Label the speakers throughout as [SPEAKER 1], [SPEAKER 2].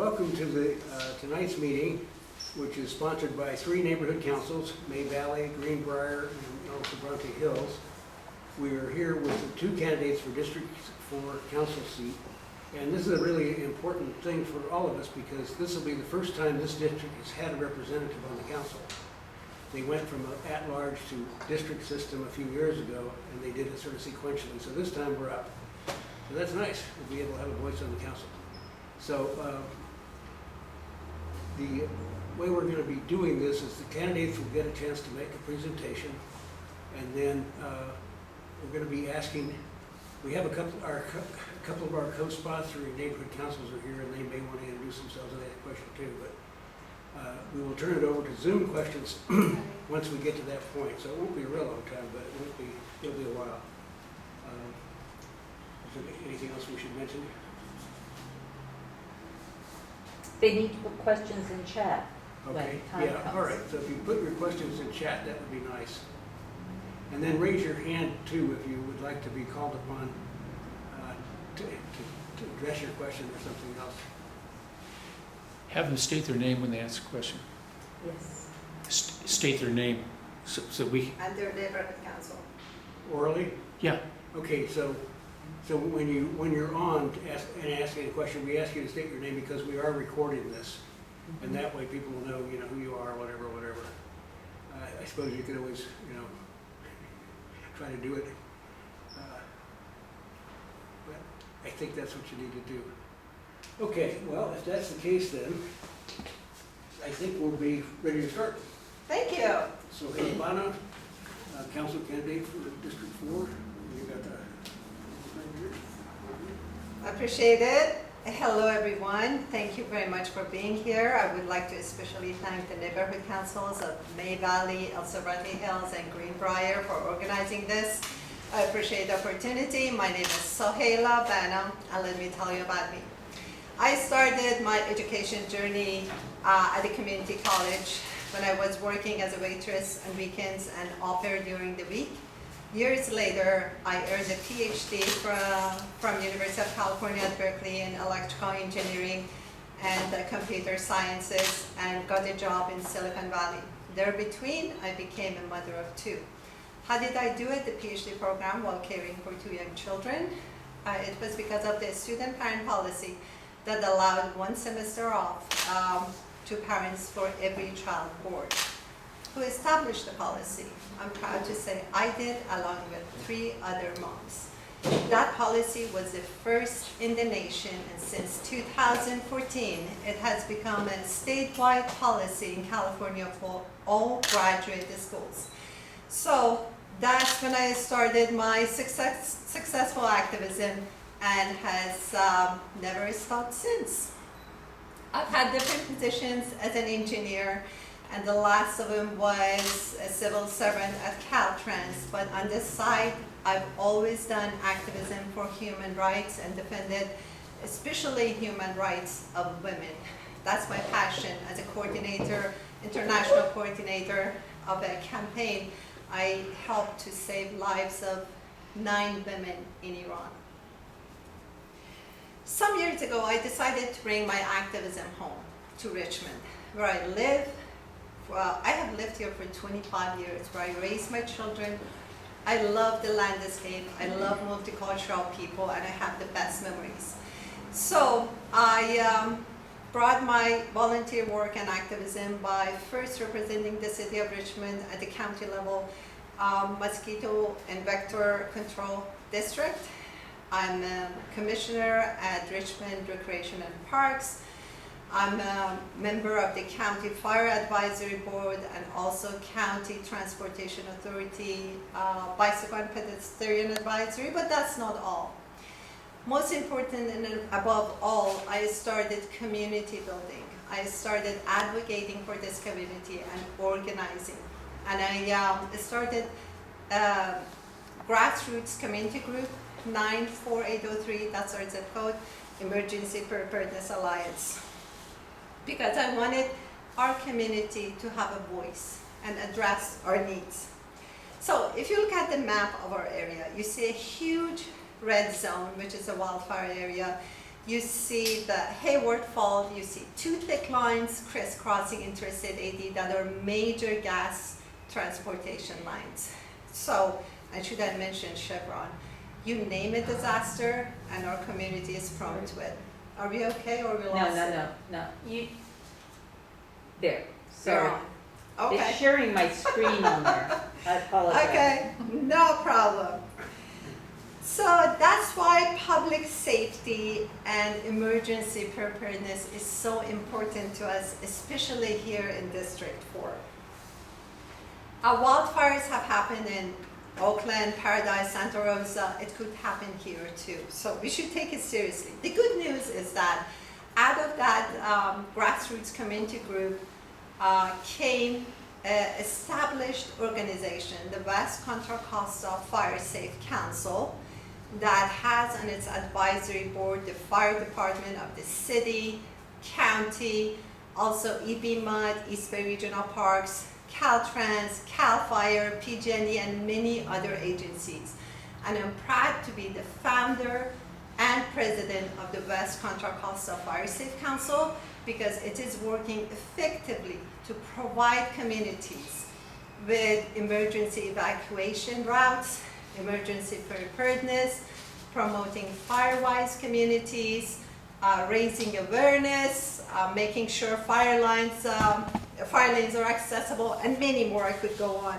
[SPEAKER 1] welcome to tonight's meeting, which is sponsored by 3 neighborhood councils, May Valley, Greenbriar, and also Sobrante Hills. We are here with the 2 candidates for District 4 council seat. And this is a really important thing for all of us because this will be the first time this district has had a representative on the council. They went from an at-large to district system a few years ago, and they did it sort of sequentially. So this time we're up. So that's nice, to be able to have a voice on the council. So the way we're going to be doing this is the candidates will get a chance to make a presentation, and then we're going to be asking, we have a couple of our co-sponsoring neighborhood councils are here, and they may want to introduce themselves and ask a question too, but we will turn it over to Zoom questions once we get to that point. So it won't be a real long time, but it'll be a while. Is there anything else we should mention?
[SPEAKER 2] They need to put questions in chat.
[SPEAKER 1] Okay,
[SPEAKER 2] when time
[SPEAKER 1] yeah,
[SPEAKER 2] comes.
[SPEAKER 1] all right. So if you put your questions in chat, that would be nice. And then raise your hand too if you would like to be called upon to address your question or something else.
[SPEAKER 3] Have them state their name when they ask a question.
[SPEAKER 2] Yes.
[SPEAKER 3] State their name, so we,
[SPEAKER 4] And their neighborhood council.
[SPEAKER 1] Orally?
[SPEAKER 3] yeah,
[SPEAKER 1] Okay, so when you're on to asking a question, we ask you to state your name because we are recording this, and that way people will know, who you are, whatever. I suppose you could always, try to do it, but I think that's what you need to do. Okay, well, if that's the case, then I think we'll be ready to start.
[SPEAKER 4] Thank you.
[SPEAKER 1] So, Bana, council candidate for District 4, you got that.
[SPEAKER 4] I appreciate it. Hello, everyone. Thank you very much for being here. I would like to especially thank the neighborhood councils of May Valley, Sobrante Hills, and Greenbriar for organizing this. I appreciate the opportunity. My name is Sohaila Bana, and let me tell you about me. I started my education journey at the community college when I was working as a waitress on weekends and au pair during the week. Years later, I earned a PhD from University of California at Berkeley in electrical engineering and computer sciences, and got a job in Silicon Valley. There between, I became a mother of 2. How did I do it? The PhD program while caring for 2 young children. It was because of the student parent policy that allowed 1 semester off to parents for every child born. Who established the policy? I'm proud to say I did, along with 3 other moms. That policy was the first in the nation, and since 2014, it has become a statewide policy in California for all graduate schools. So that's when I started my successful activism, and has never stopped since. I've had different positions as an engineer, and the last of them was a civil servant at Caltrans. But on this side, I've always done activism for human rights and defended especially human rights of women. That's my passion. As a coordinator, international coordinator of a campaign, I helped to save lives of 9 women in Iran. Some years ago, I decided to bring my activism home to Richmond, where I live. Well, I have lived here for 25 years, where I raised my children. I love the landscape. I love multicultural people, and I have the best memories. So I brought my volunteer work and activism by first representing the city of Richmond at the county level, mosquito and vector control district. I'm a commissioner at Richmond Recreation and Parks. I'm a member of the County Fire Advisory Board and also County Transportation Authority Bicycle and Pedestrian Advisory, but that's not all. Most important and above all, I started community building. I started advocating for this community and organizing. And I started a grassroots community group, 94803, that's our zip code, Emergency Preparedness Alliance. Because I wanted our community to have a voice and address our needs. So if you look at the map of our area, you see a huge red zone, which is a wildfire area. you see the Hayward Fault, you see two thick lines crisscrossing Interstate 80 that are major gas transportation lines. So, and should I mention Chevron? You name a disaster and our community is prone to it. Are we okay or we lost it?
[SPEAKER 2] No. There,
[SPEAKER 4] You're
[SPEAKER 2] sorry.
[SPEAKER 4] on.
[SPEAKER 2] It's
[SPEAKER 4] Okay.
[SPEAKER 2] sharing my screen on there. I apologize.
[SPEAKER 4] Okay, no problem. So that's why public safety and emergency preparedness is so important to us, especially here in District 4. Wildfires have happened in Oakland, Paradise, Santa Rosa. It could happen here too. So we should take it seriously. The good news is that out of that grassroots community group came an established organization, the West Contra Costa Fire Safe Council, that has on its advisory board the fire department of the city, county, also EBMUD, East Bay Regional Parks, Caltrans, Cal Fire, PG&E, and many other agencies. And I'm proud to be the founder and president of the West Contra Costa Fire Safe Council because it is working effectively to provide communities with emergency evacuation routes, emergency preparedness, promoting fire-wise communities, raising awareness, making sure fire lanes are accessible, and many more. I could go on.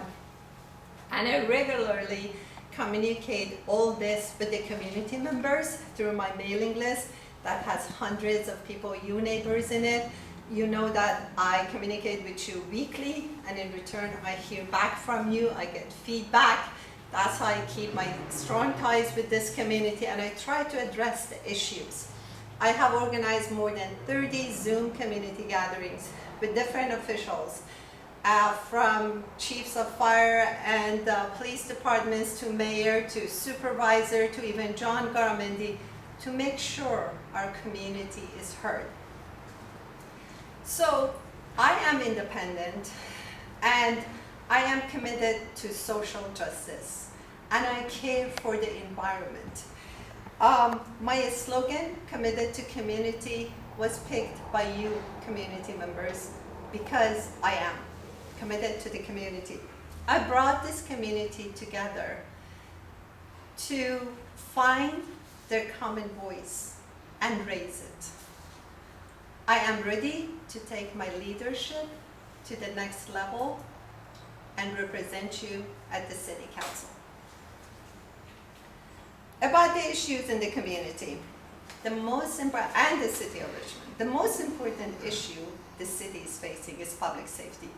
[SPEAKER 4] And I regularly communicate all this with the community members through my mailing list that has hundreds of people, you neighbors in it. You know that I communicate with you weekly, and in return I hear back from you, I get feedback. That's how I keep my strong ties with this community, and I try to address the issues. I have organized more than 30 Zoom community gatherings with different officials, from chiefs of fire and police departments to mayor to supervisor to even John Garamendi, to make sure our community is heard. So I am independent and I am committed to social justice and I care for the environment. My slogan, committed to community, was picked by you community members because I am committed to the community. I brought this community together to find their common voice and raise it. I am ready to take my leadership to the next level and represent you at the City Council. About the issues in the community, and the City of Richmond, the most important issue the city is facing is public safety.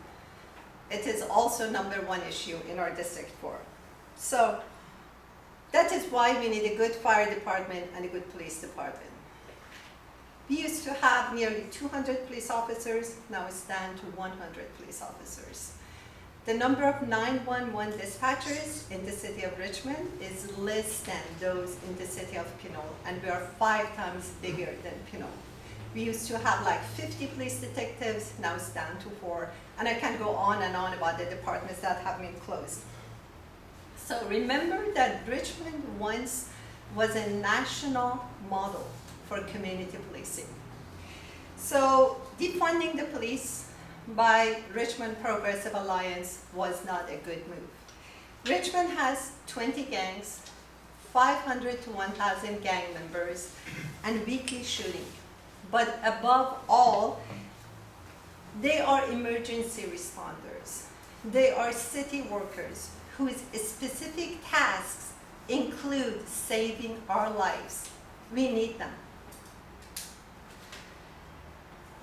[SPEAKER 4] It is also #1 issue in our District 4. So that is why we need a good fire department and a good police department. We used to have nearly 200 police officers, now it's down to 100 police officers. The number of 911 dispatchers in the city of Richmond is less than those in the city of Pinole, and we are 5 times bigger than Pinole. We used to have like 50 police detectives, now it's down to 4, and I can go on and on about the departments that have been closed. So remember that Richmond once was a national model for community policing. So defunding the police by Richmond Progressive Alliance was not a good move. Richmond has 20 gangs, 500 to 1,000 gang members, and weekly shooting. But above all, they are emergency responders. They are city workers whose specific tasks include saving our lives. We need them.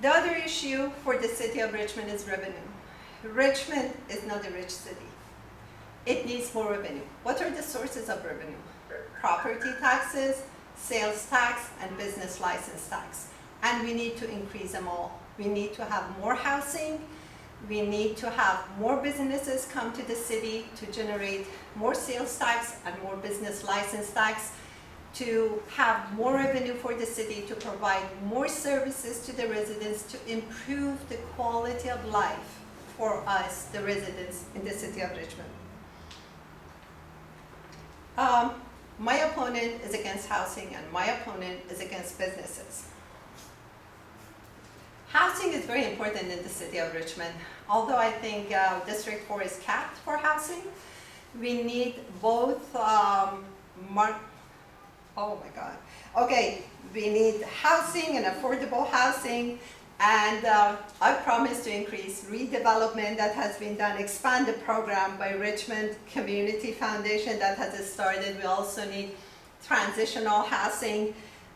[SPEAKER 4] The other issue for the city of Richmond is revenue. Richmond is not a rich city. It needs more revenue. What are the sources of revenue? Property taxes, sales tax, and business license tax. And we need to increase them all. We need to have more housing. We need to have more businesses come to the city to generate more sales tax and more business license tax, to have more revenue for the city, to provide more services to the residents, to improve the quality of life for us, the residents in the city of Richmond. My opponent is against housing and my opponent is against businesses. Housing is very important in the city of Richmond. Although I think District 4 is capped for housing, we need both we need housing and affordable housing, and I promise to increase redevelopment that has been done, expand the program by Richmond Community Foundation that has started. We also need transitional housing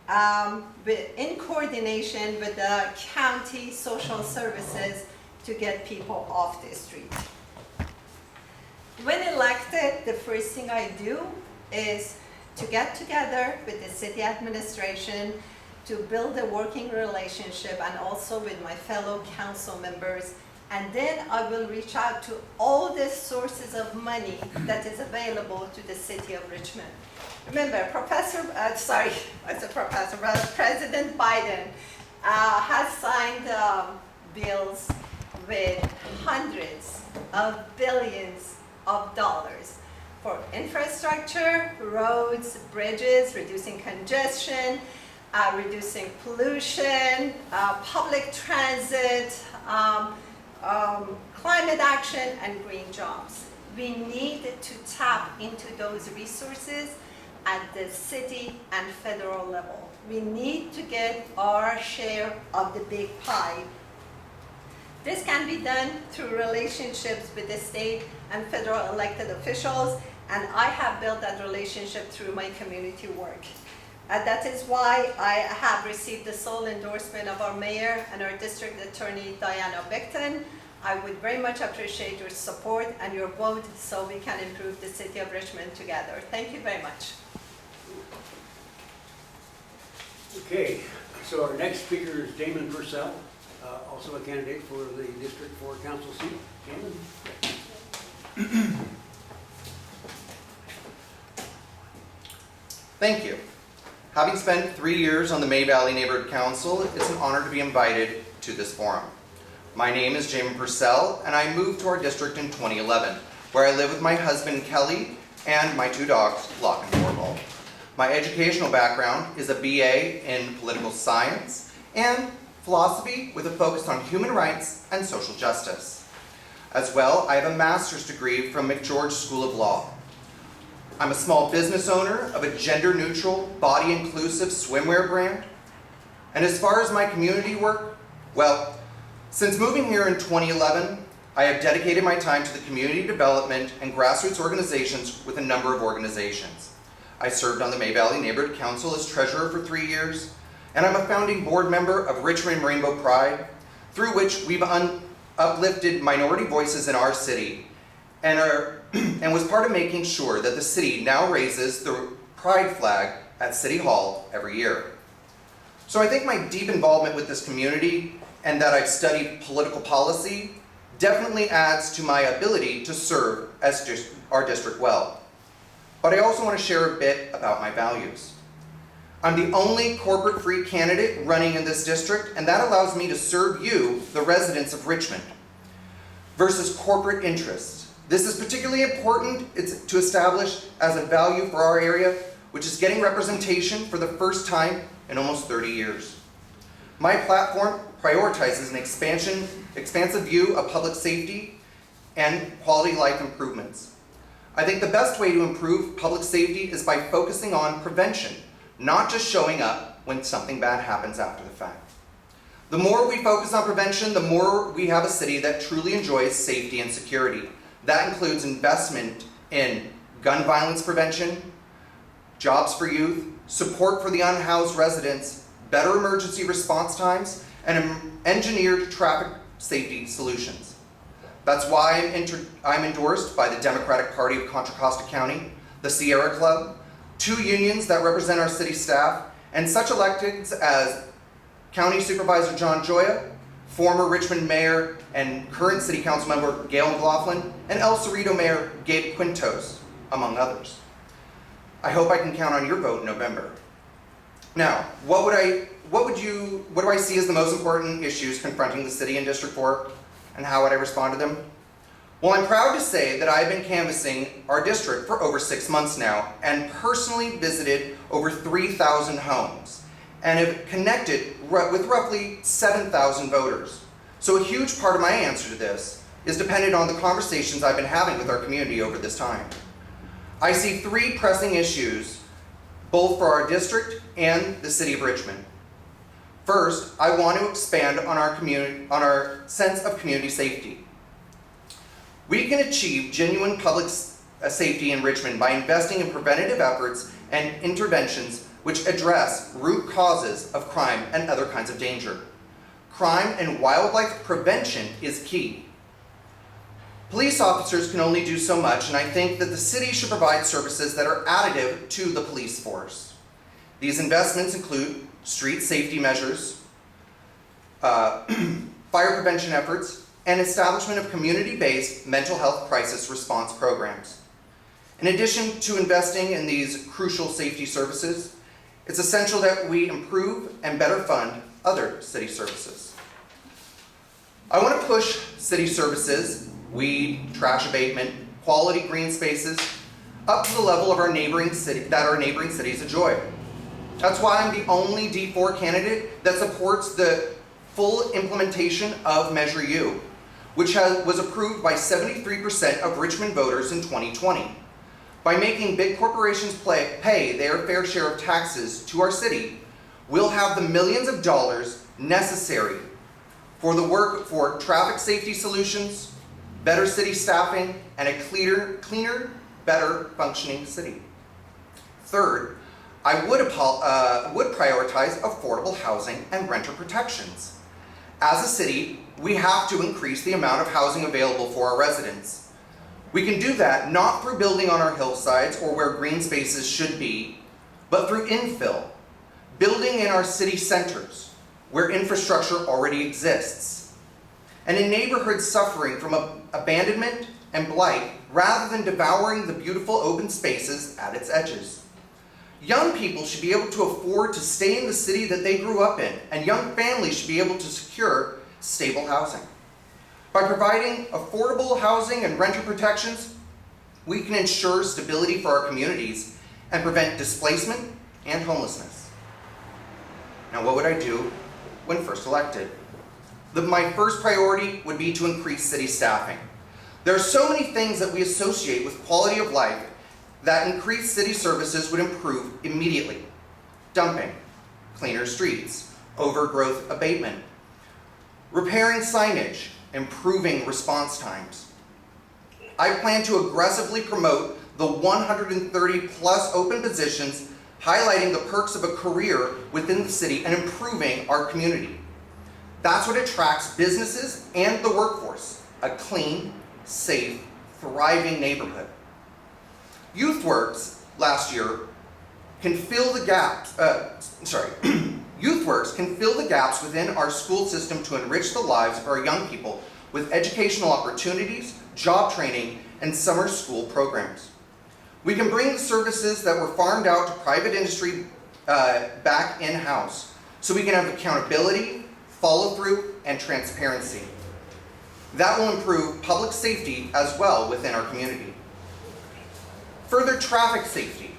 [SPEAKER 4] in coordination with the county social services to get people off the street. When elected, the first thing I do is to get together with the city administration to build a working relationship, and also with my fellow council members. And then I will reach out to all the sources of money that is available to the city of Richmond. Remember, President Biden has signed bills with hundreds of billions of dollars for infrastructure, roads, bridges, reducing congestion, reducing pollution, public transit, climate action, and green jobs. We need to tap into those resources at the city and federal level. We need to get our share of the big pie. This can be done through relationships with the state and federal elected officials, and I have built that relationship through my community work. That is why I have received the sole endorsement of our mayor and our district attorney, Diana Bickton. I would very much appreciate your support and your vote so we can improve the city of Richmond together. Thank you very much.
[SPEAKER 1] Okay, so our next speaker is Damon Purcell, also a candidate for the District 4 Council seat. Damon?
[SPEAKER 5] Thank you. Having spent 3 years on the May Valley Neighborhood Council, it's an honor to be invited to this forum. My name is Damon Purcell, and I moved to our district in 2011, where I live with my husband Kelly and my 2 dogs, Locke and Orville. My educational background is a BA in political science and philosophy with a focus on human rights and social justice. As well, I have a master's degree from McGeorge School of Law. I'm a small business owner of a gender-neutral, body-inclusive swimwear brand. And as far as my community work, well, since moving here in 2011, I have dedicated my time to the community development and grassroots organizations with a number of organizations. I served on the May Valley Neighborhood Council as treasurer for 3 years, and I'm a founding board member of Richmond Rainbow Pride, through which we've uplifted minority voices in our city and was part of making sure that the city now raises the pride flag at City Hall every year. So I think my deep involvement with this community and that I've studied political policy definitely adds to my ability to serve as our district well. But I also want to share a bit about my values. I'm the only corporate-free candidate running in this district, and that allows me to serve you, the residents of Richmond, versus corporate interests. This is particularly important to establish as a value for our area, which is getting representation for the first time in almost 30 years. My platform prioritizes an expansive view of public safety and quality life improvements. I think the best way to improve public safety is by focusing on prevention, not just showing up when something bad happens after the fact. The more we focus on prevention, the more we have a city that truly enjoys safety and security. That includes investment in gun violence prevention, jobs for youth, support for the unhoused residents, better emergency response times, and engineered traffic safety solutions. That's why I'm endorsed by the Democratic Party of Contra Costa County, the Sierra Club, 2 unions that represent our city staff, and such electeds as County Supervisor John Joya, former Richmond Mayor and current City Council member Gail McLaughlin, and El Cerrito Mayor Gabe Quintos, among others. I hope I can count on your vote in November. Now, what do I see as the most important issues confronting the city in District 4, and how would I respond to them? Well, I'm proud to say that I've been canvassing our district for over 6 months now and personally visited over 3,000 homes and have connected with roughly 7,000 voters. So a huge part of my answer to this is dependent on the conversations I've been having with our community over this time. I see 3 pressing issues, both for our district and the city of Richmond. First, I want to expand on our sense of community safety. We can achieve genuine public safety in Richmond by investing in preventative efforts and interventions which address root causes of crime and other kinds of danger. Crime and wildlife prevention is key. Police officers can only do so much, and I think that the city should provide services that are additive to the police force. These investments include street safety measures, fire prevention efforts, and establishment of community-based mental health crisis response programs. In addition to investing in these crucial safety services, it's essential that we improve and better fund other city services. I want to push city services, weed, trash abatement, quality green spaces, up to the level of our neighboring cities enjoy. That's why I'm the only D4 candidate that supports the full implementation of Measure U, which was approved by 73% of Richmond voters in 2020. By making big corporations pay their fair share of taxes to our city, we'll have the millions of dollars necessary for the work for traffic safety solutions, better city staffing, and a cleaner, better functioning city. Third, I would prioritize affordable housing and renter protections. As a city, we have to increase the amount of housing available for our residents. We can do that not through building on our hillsides or where green spaces should be, but through infill, building in our city centers where infrastructure already exists, and in neighborhoods suffering from abandonment and blight rather than devouring the beautiful open spaces at its edges. Young people should be able to afford to stay in the city that they grew up in, and young families should be able to secure stable housing. By providing affordable housing and renter protections, we can ensure stability for our communities and prevent displacement and homelessness. Now, what would I do when first elected? My first priority would be to increase city staffing. There are so many things that we associate with quality of life that increased city services would improve immediately. Dumping, cleaner streets, overgrowth abatement, repairing signage, improving response times. I plan to aggressively promote the 130 plus open positions, highlighting the perks of a career within the city and improving our community. That's what attracts businesses and the workforce, a clean, safe, thriving neighborhood. YouthWorks last year can fill the gaps, YouthWorks can fill the gaps within our school system to enrich the lives of our young people with educational opportunities, job training, and summer school programs. We can bring the services that were farmed out to private industry back in-house, so we can have accountability, follow-through, and transparency. That will improve public safety as well within our community. Further traffic safety.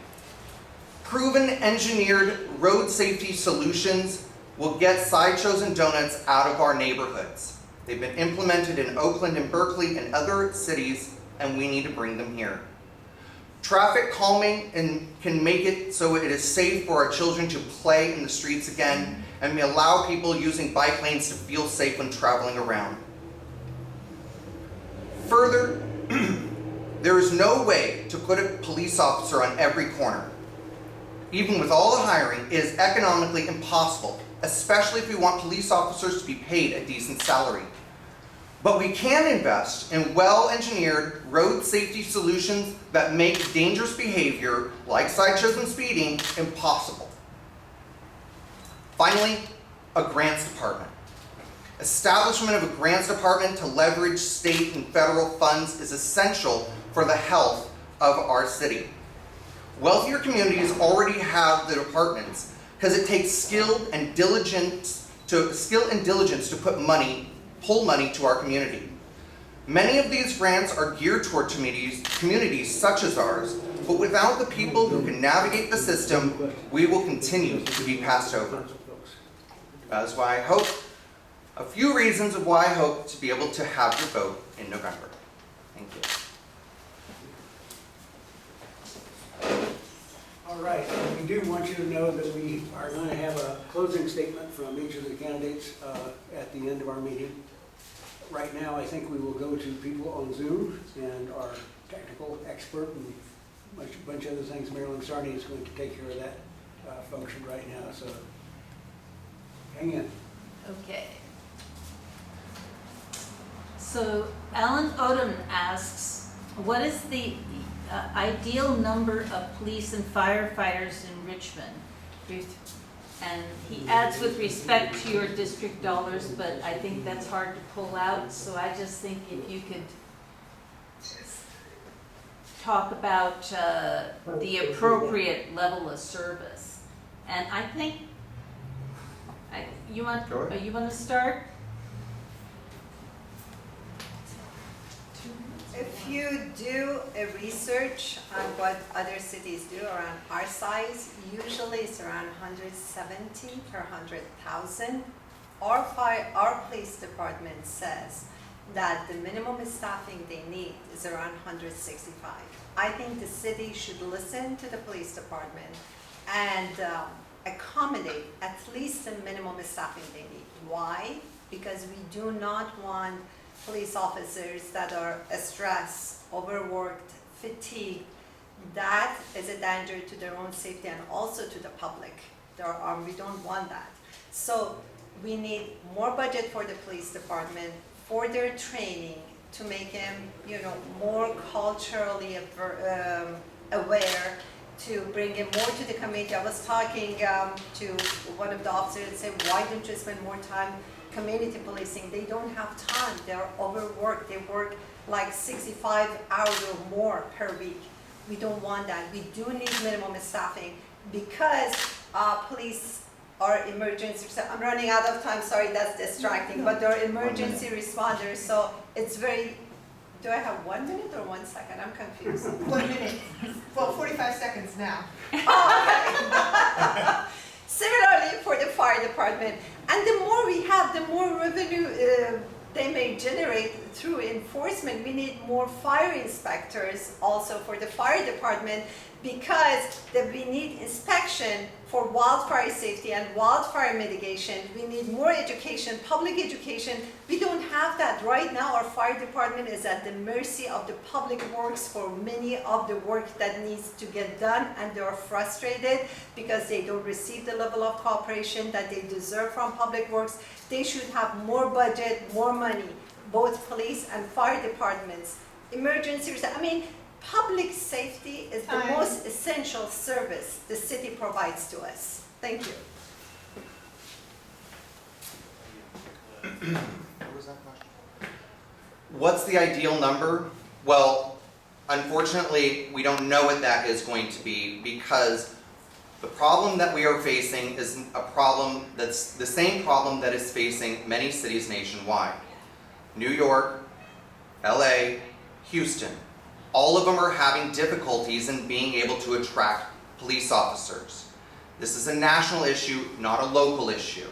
[SPEAKER 5] Proven engineered road safety solutions will get sideshows and donuts out of our neighborhoods. They've been implemented in Oakland and Berkeley and other cities, and we need to bring them here. Traffic calming can make it so it is safe for our children to play in the streets again, and we allow people using bike lanes to feel safe when traveling around. Further, there is no way to put a police officer on every corner. Even with all the hiring, it is economically impossible, especially if we want police officers to be paid a decent salary. But we can invest in well-engineered road safety solutions that make dangerous behavior, like sideshows and speeding, impossible. Finally, a grants department. Establishment of a grants department to leverage state and federal funds is essential for the health of our city. Wealthier communities already have the departments because it takes skill and diligence to pull money to our community. Many of these grants are geared toward communities such as ours, but without the people who can navigate the system, we will continue to be passed over. That's why I hope, a few reasons of why I hope to be able to have your vote in November. Thank you.
[SPEAKER 1] All right, we do want you to know that we are going to have a closing statement from each of the candidates at the end of our meeting. Right now, I think we will go to people on Zoom and our technical expert and a bunch of other things. Marilyn Sarney is going to take care of that function right now, so hang in.
[SPEAKER 6] Okay. So Alan Odom asks, what is the ideal number of police and firefighters in Richmond? And he adds, with respect to your district dollars, but I think that's hard to pull out, so I just think if you could talk about the appropriate level of service. And I think, you want to start?
[SPEAKER 4] If you do a research on what other cities do around our size, usually it's around 170 per 100,000. Our police department says that the minimum staffing they need is around 165. I think the city should listen to the police department and accommodate at least the minimum staffing they need. Why? Because we do not want police officers that are stressed, overworked, fatigued. That is a danger to their own safety and also to the public. We don't want that. So we need more budget for the police department, for their training, to make them, more culturally aware, to bring in more to the community. I was talking to one of the officers and said, why don't you spend more time community policing? They don't have time. They're overworked. They work like 65 hours or more per week. We don't want that. We do need minimum staffing because police are emergency. I'm running out of time. Sorry, that's distracting. But they're emergency responders, so it's very. Do I have 1 minute or 1 second? I'm confused.
[SPEAKER 7] 1 minute. Well, 45 seconds now.
[SPEAKER 4] Oh, okay. Similarly for the fire department. And the more we have, the more revenue they may generate through enforcement. We need more fire inspectors also for the fire department because we need inspection for wildfire safety and wildfire mitigation. We need more education, public education. We don't have that right now. Our fire department is at the mercy of the public works for many of the work that needs to get done, and they are frustrated because they don't receive the level of cooperation that they deserve from public works. They should have more budget, more money, both police and fire departments. Emergency, public safety is the most essential service the city provides to us. Thank you.
[SPEAKER 5] What was that question? What's the ideal number? Well, unfortunately, we don't know what that is going to be because the problem that we are facing is a problem that's the same problem that is facing many cities nationwide. New York, LA, Houston. All of them are having difficulties in being able to attract police officers. This is a national issue, not a local issue.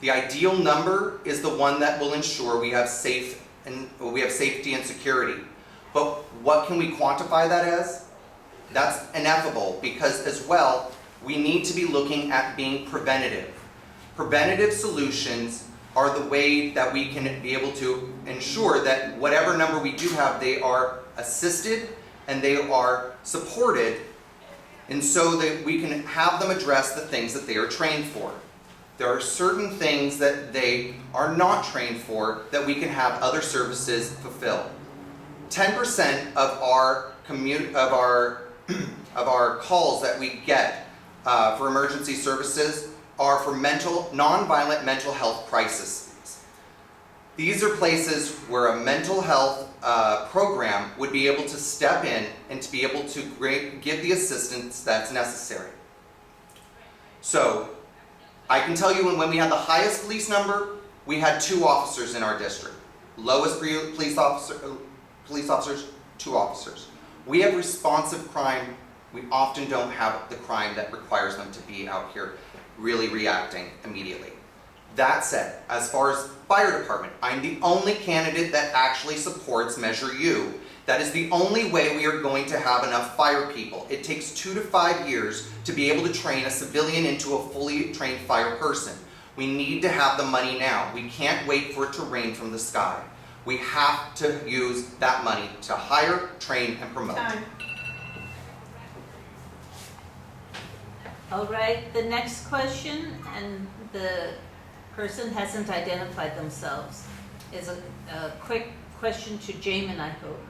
[SPEAKER 5] The ideal number is the one that will ensure we have safety and security. But what can we quantify that as? That's ineffable because as well, we need to be looking at being preventative. Preventative solutions are the way that we can be able to ensure that whatever number we do have, they are assisted and they are supported, and so that we can have them address the things that they are trained for. There are certain things that they are not trained for that we can have other services fulfill. 10% of our calls that we get for emergency services are for non-violent mental health crises. These are places where a mental health program would be able to step in and to be able to give the assistance that's necessary. So, I can tell you when we had the highest police number, we had 2 officers in our district. lowest police officers, 2 officers. We have responsive crime. We often don't have the crime that requires them to be out here really reacting immediately. That said, as far as fire department, I'm the only candidate that actually supports Measure U. That is the only way we are going to have enough fire people. It takes 2 to 5 years to be able to train a civilian into a fully trained fire person. We need to have the money now. We can't wait for it to rain from the sky. We have to use that money to hire, train, and promote.
[SPEAKER 7] Time.
[SPEAKER 6] All right, the next question, and the person hasn't identified themselves, is a quick question to Jamin, I hope.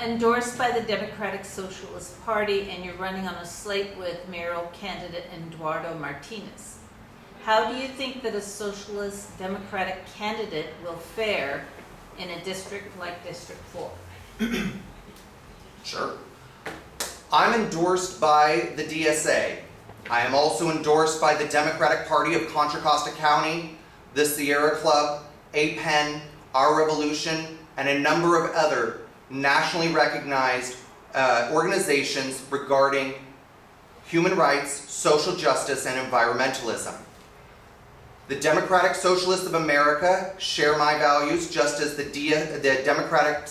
[SPEAKER 6] Endorsed by the Democratic Socialist Party, and you're running on a slate with mayoral candidate Eduardo Martinez. How do you think that a socialist democratic candidate will fare in a district like District 4?
[SPEAKER 5] Sure. I'm endorsed by the DSA. I am also endorsed by the Democratic Party of Contra Costa County, the Sierra Club, APEN, Our Revolution, and a number of other nationally recognized organizations regarding human rights, social justice, and environmentalism. The Democratic Socialists of America share my values, just as the Democratic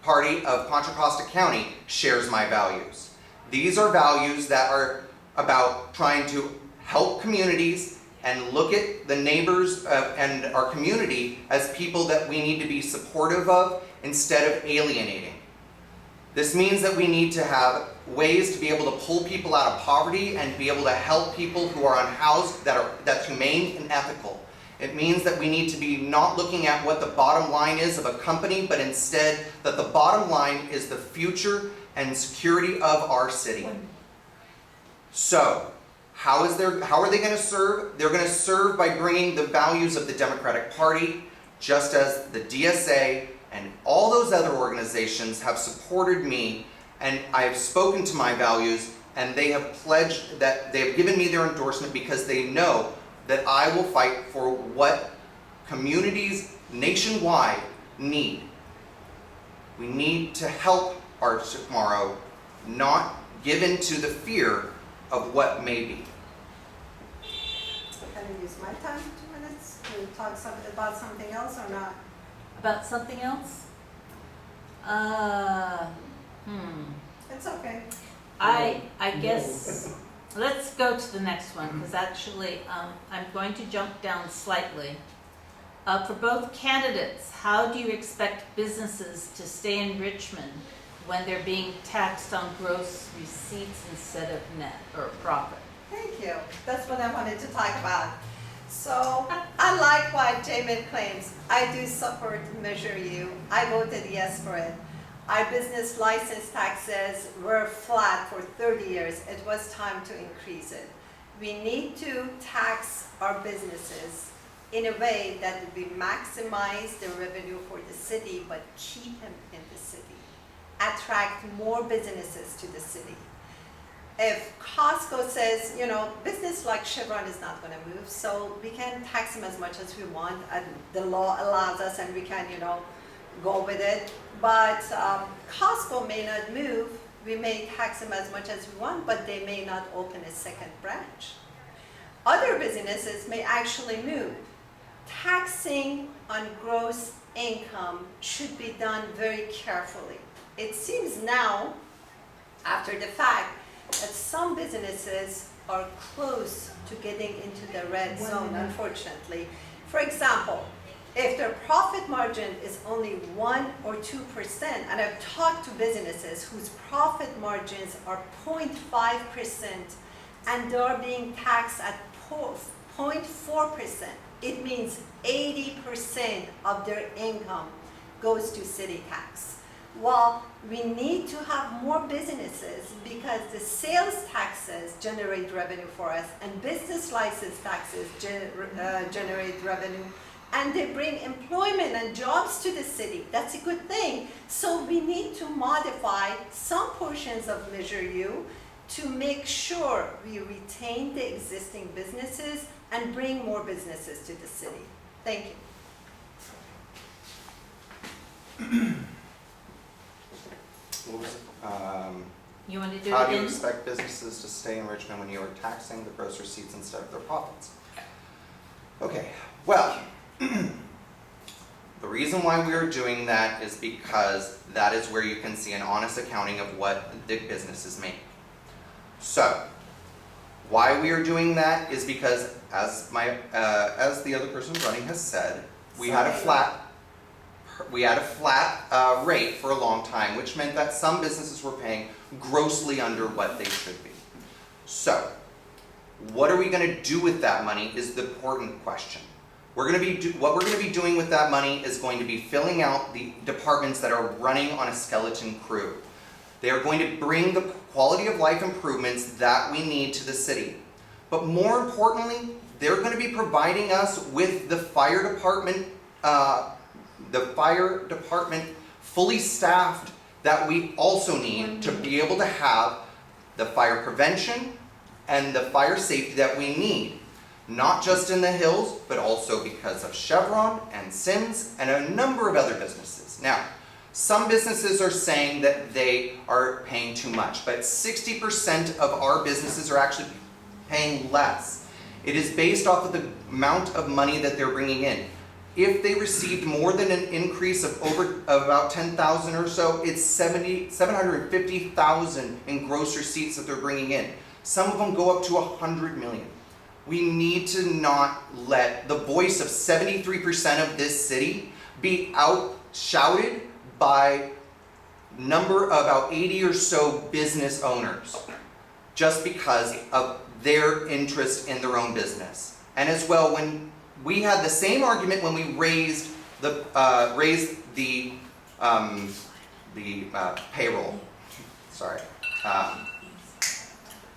[SPEAKER 5] Party of Contra Costa County shares my values. These are values that are about trying to help communities and look at the neighbors and our community as people that we need to be supportive of instead of alienating. This means that we need to have ways to be able to pull people out of poverty and be able to help people who are unhoused that's humane and ethical. It means that we need to be not looking at what the bottom line is of a company, but instead that the bottom line is the future and security of our city. So, how are they going to serve? They're going to serve by bringing the values of the Democratic Party, just as the DSA and all those other organizations have supported me, and I have spoken to my values, and they have pledged that they have given me their endorsement because they know that I will fight for what communities nationwide need. We need to help our tomorrow, not give in to the fear of what may be.
[SPEAKER 4] Can I use my time, 2 minutes, to talk about something else or not?
[SPEAKER 6] About something else?
[SPEAKER 4] It's okay.
[SPEAKER 6] I guess, let's go to the next one, because actually, I'm going to jump down slightly. For both candidates, how do you expect businesses to stay in Richmond when they're being taxed on gross receipts instead of net or profit?
[SPEAKER 4] Thank you. That's what I wanted to talk about. So, unlike what Jamin claims, I do support Measure U. I voted yes for it. Our business license taxes were flat for 30 years. It was time to increase it. We need to tax our businesses in a way that we maximize the revenue for the city, but keep them in the city. Attract more businesses to the city. If Costco says, business like Chevron is not going to move, so we can tax them as much as we want, and the law allows us, and we can, go with it. But Costco may not move. We may tax them as much as we want, but they may not open a second branch. Other businesses may actually move. Taxing on gross income should be done very carefully. It seems now, after the fact, that some businesses are close to getting into the red zone, unfortunately. For example, if their profit margin is only 1 or 2%, and I've talked to businesses whose profit margins are 0.5%, and they're being taxed at 0.4%, it means 80% of their income goes to city tax. Well, we need to have more businesses because the sales taxes generate revenue for us, and business license taxes generate revenue, and they bring employment and jobs to the city. That's a good thing. So we need to modify some portions of Measure U to make sure we retain the existing businesses and bring more businesses to the city. Thank you.
[SPEAKER 6] me to do
[SPEAKER 5] How
[SPEAKER 6] it
[SPEAKER 5] do you
[SPEAKER 6] again?
[SPEAKER 5] expect businesses to stay in Richmond when you are taxing the gross receipts instead of their profits? Okay, well, the reason why we are doing that is because that is where you can see an honest accounting of what the businesses make. So, why we are doing that is because, as the other person running has said, we had a flat rate for a long time, which meant that some businesses were paying grossly under what they should be. So, what are we going to do with that money is the important question. What we're going to be doing with that money is going to be filling out the departments that are running on a skeleton crew. They are going to bring the quality of life improvements that we need to the city. But more importantly, they're going to be providing us with the fire department fully staffed that we also need to be able to have the fire prevention and the fire safety that we need. Not just in the hills, but also because of Chevron and Sims and a number of other businesses. Now, some businesses are saying that they are paying too much, but 60% of our businesses are actually paying less. It is based off of the amount of money that they're bringing in. If they received more than an increase of about 10,000 or so, it's 750,000 in gross receipts that they're bringing in. Some of them go up to 100 million. We need to not let the voice of 73% of this city be outshouted by about 80 or so business owners just because of their interest in their own business. And as well, when we had the same argument when we raised the payroll,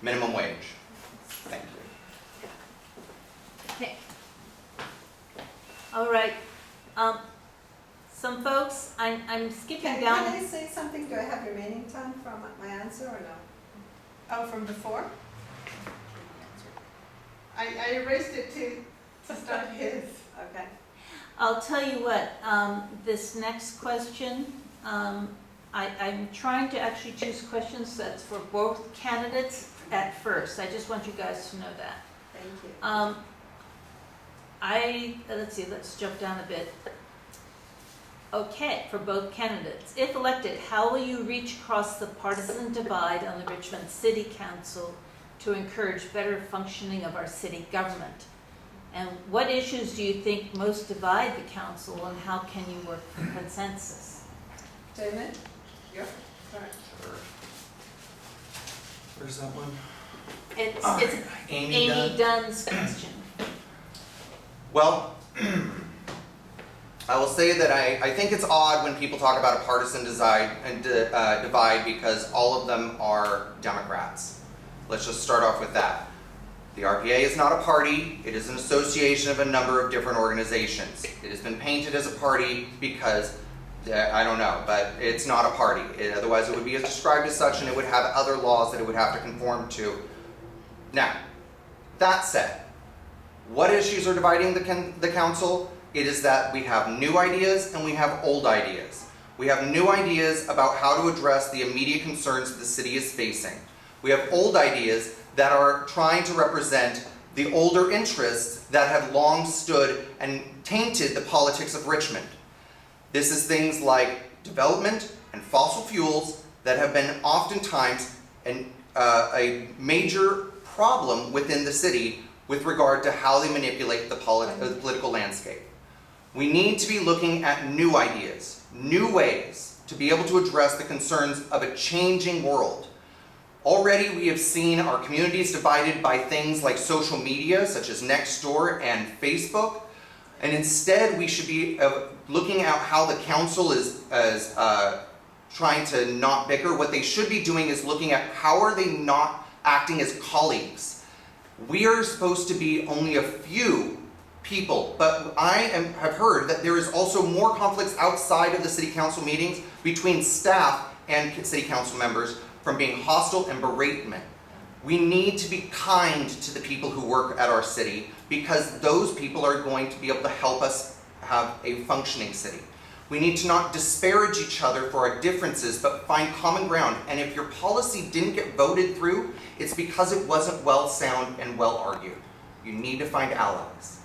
[SPEAKER 5] minimum wage. Thank you.
[SPEAKER 6] Okay. All right. Some folks, I'm skipping
[SPEAKER 4] Can
[SPEAKER 6] down.
[SPEAKER 4] I say something? Do I have remaining time for my answer or no?
[SPEAKER 7] Oh, from before? I erased it to start his.
[SPEAKER 4] Okay.
[SPEAKER 6] I'll tell you what, this next question, I'm trying to actually choose questions that's for both candidates at first. I just want you guys to know that.
[SPEAKER 4] Thank you.
[SPEAKER 6] Let's see, let's jump down a bit. Okay, for both candidates. If elected, how will you reach across the partisan divide on the Richmond City Council to encourage better functioning of our city government? And what issues do you think most divide the council, and how can you work for consensus?
[SPEAKER 4] Damon?
[SPEAKER 7] Yep. Alright.
[SPEAKER 5] Where's that one?
[SPEAKER 6] It's
[SPEAKER 5] Amy Dunn.
[SPEAKER 6] Amy Dunn's question.
[SPEAKER 5] Well, I will say that I think it's odd when people talk about a partisan divide because all of them are Democrats. Let's just start off with that. The RPA is not a party, it is an association of a number of different organizations. It has been painted as a party because, I don't know, but it's not a party. Otherwise it would be described as such and it would have other laws that it would have to conform to. Now, that said, what issues are dividing the council? It is that we have new ideas and we have old ideas. We have new ideas about how to address the immediate concerns that the city is facing. We have old ideas that are trying to represent the older interests that have long stood and tainted the politics of Richmond. This is things like development and fossil fuels that have been oftentimes a major problem within the city with regard to how they manipulate the political landscape. We need to be looking at new ideas, new ways to be able to address the concerns of a changing world. Already we have seen our communities divided by things like social media, such as Nextdoor and Facebook, and instead we should be looking at how the council is trying to not bicker. What they should be doing is looking at how are they not acting as colleagues. We are supposed to be only a few people, but have heard that there is also more conflicts outside of the city council meetings between staff and city council members from being hostile and beratement. We need to be kind to the people who work at our city because those people are going to be able to help us have a functioning city. We need to not disparage each other for our differences, but find common ground. And if your policy didn't get voted through, it's because it wasn't well sound and well argued. You need to find allies.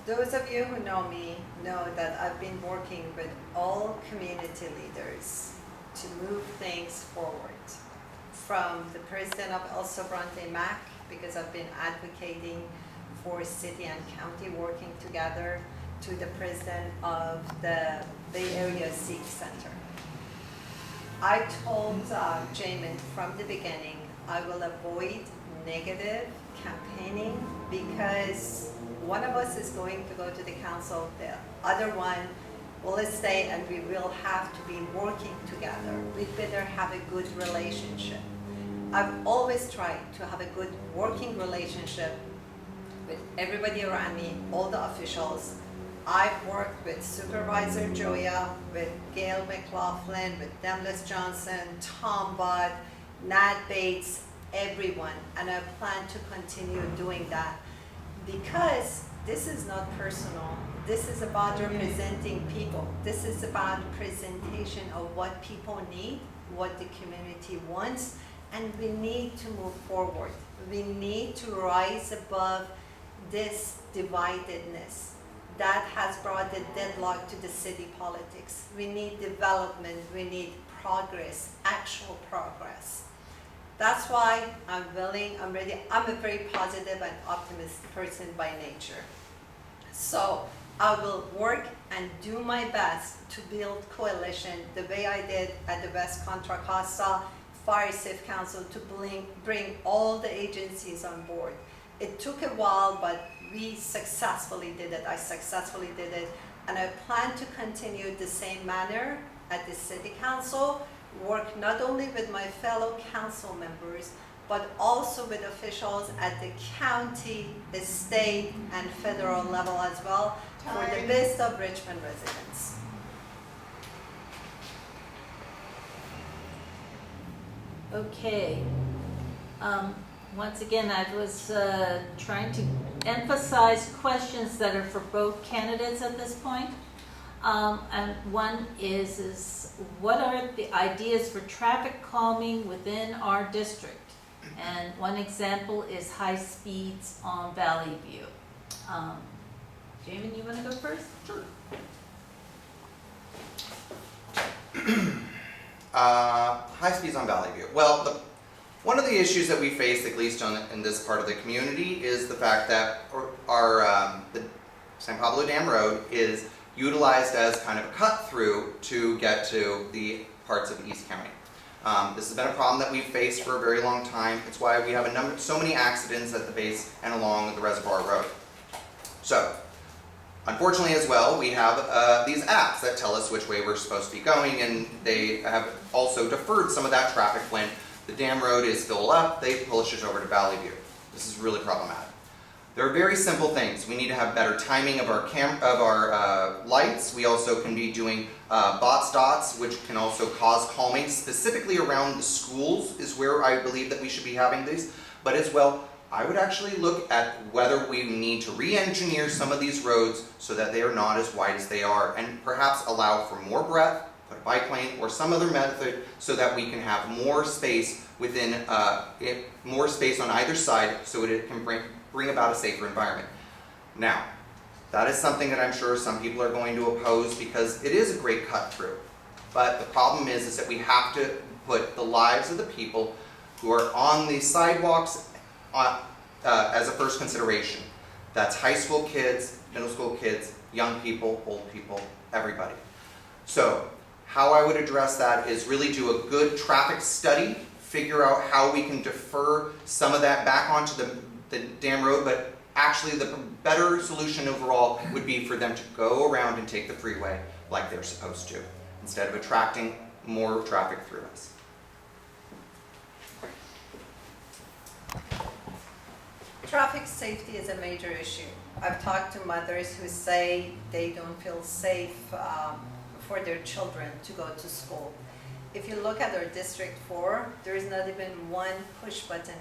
[SPEAKER 4] Those of you who know me know that I've been working with all community leaders to move things forward. From the president of El Sobrante MAC, because I've been advocating for city and county working together, to the president of the Bay Area Sikh Center. I told Jamin from the beginning, I will avoid negative campaigning because one of us is going to go to the council, the other one will stay, and we will have to be working together. We'd better have a good relationship. I've always tried to have a good working relationship with everybody around me, all the officials. I've worked with Supervisor Joya, with Gail McLaughlin, with Demlis Johnson, Tom Budd, Nat Bates, everyone, and I plan to continue doing that because this is not personal. This is about representing people. This is about presentation of what people need, what the community wants, and we need to move forward. We need to rise above this dividedness that has brought the deadlock to the city politics. We need development, we need progress, actual progress. That's why I'm willing, I'm ready. I'm a very positive and optimistic person by nature. So I will work and do my best to build coalition the way I did at the West Contra Costa Fire Safe Council to bring all the agencies on board. It took a while, but we successfully did it. I successfully did it. And I plan to continue the same manner at the City Council, work not only with my fellow council members, but also with officials at the county, the state, and federal level as well, for the best of Richmond residents.
[SPEAKER 6] Okay. Once again, I was trying to emphasize questions that are for both candidates at this point. And one is what are the ideas for traffic calming within our district? And one example is high speeds on Valley View. Jamin, you want to go first?
[SPEAKER 5] Sure. High speeds on Valley View. Well, one of the issues that we face, at least in this part of the community, is the fact that the San Pablo Dam Road is utilized as kind of a cut through to get to the parts of East County. This has been a problem that we've faced for a very long time. It's why we have so many accidents at the base and along the Reservoir Road. So, unfortunately as well, we have these apps that tell us which way we're supposed to be going, and they have also deferred some of that traffic when the dam road is still up, they push it over to Valley View. This is really problematic. There are very simple things. We need to have better timing of our lights. We also can be doing bots dots, which can also cause calming. Specifically around the schools is where I believe that we should be having these. But as well, I would actually look at whether we need to re-engineer some of these roads so that they are not as wide as they are, and perhaps allow for more breadth, put a bike lane or some other method so that we can have more space within, more space on either side so it can bring about a safer environment. Now, that is something that I'm sure some people are going to oppose because it is a great cut through. But the problem is that we have to put the lives of the people who are on the sidewalks as a first consideration. That's high school kids, middle school kids, young people, old people, everybody. So how I would address that is really do a good traffic study, figure out how we can defer some of that back onto the dam road, but actually the better solution overall would be for them to go around and take the freeway like they're supposed to, instead of attracting more traffic through us.
[SPEAKER 4] Traffic safety is a major issue. I've talked to mothers who say they don't feel safe for their children to go to school. If you look at our District 4, there is not even one push button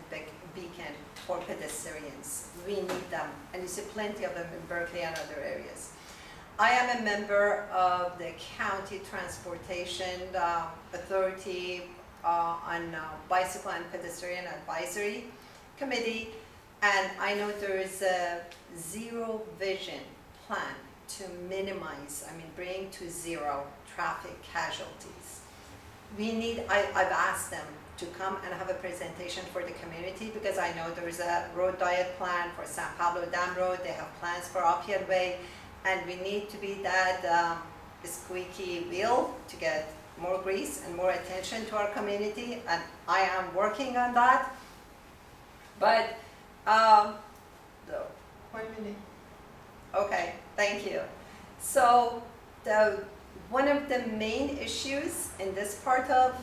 [SPEAKER 4] beacon for pedestrians. We need them, and you see plenty of them in Berkeley and other areas. I am a member of the County Transportation Authority on Bicycle and Pedestrian Advisory Committee, and I know there is a zero vision plan to minimize, bring to zero traffic casualties. I've asked them to come and have a presentation for the community because I know there is a road diet plan for San Pablo Dam Road, they have plans for Uphill Way, and we need to be that squeaky wheel to get more grease and more attention to our community, and I am working on that. But,
[SPEAKER 7] 1 minute.
[SPEAKER 4] okay, thank you. So, one of the main issues in this part of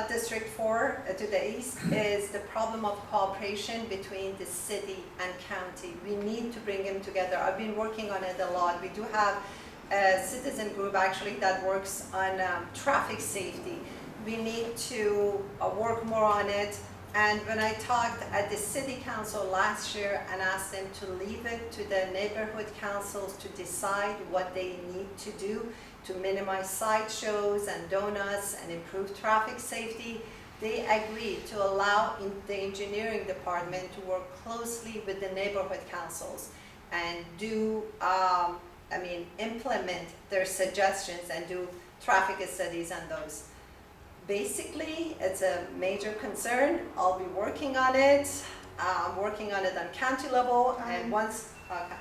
[SPEAKER 4] District 4 to the east is the problem of cooperation between the city and county. We need to bring them together. I've been working on it a lot. We do have a citizen group actually that works on traffic safety. We need to work more on it. And when I talked at the city council last year and asked them to leave it to the neighborhood councils to decide what they need to do to minimize sideshows and donuts and improve traffic safety, they agreed to allow the engineering department to work closely with the neighborhood councils and do, implement their suggestions and do traffic studies on those. Basically, it's a major concern. I'll be working on it. I'm working on it on county level, and once, okay.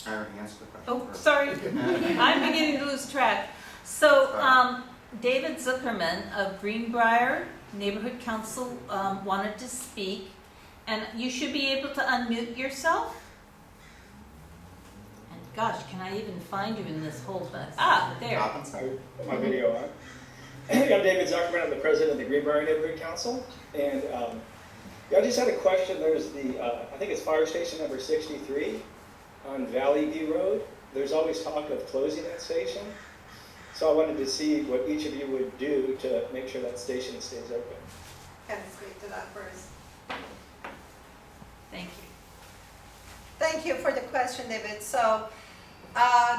[SPEAKER 5] I already answered the question.
[SPEAKER 6] Oh, sorry, I'm beginning to lose track. So, David Zuckerman of Greenbriar Neighborhood Council wanted to speak, and you should be able to unmute yourself. And gosh, can I even find you in this whole mess? Ah, there.
[SPEAKER 8] Put my video on. I'm David Zuckerman. I'm the president of the Greenbriar Neighborhood Council, and I just had a question. There's the I think it's fire station number 63 on Valley View Road. There's always talk of closing that station, so I wanted to see what each of you would do to make sure that station stays open.
[SPEAKER 4] Can I speak to that first?
[SPEAKER 6] Thank you.
[SPEAKER 4] Thank you for the question, David. So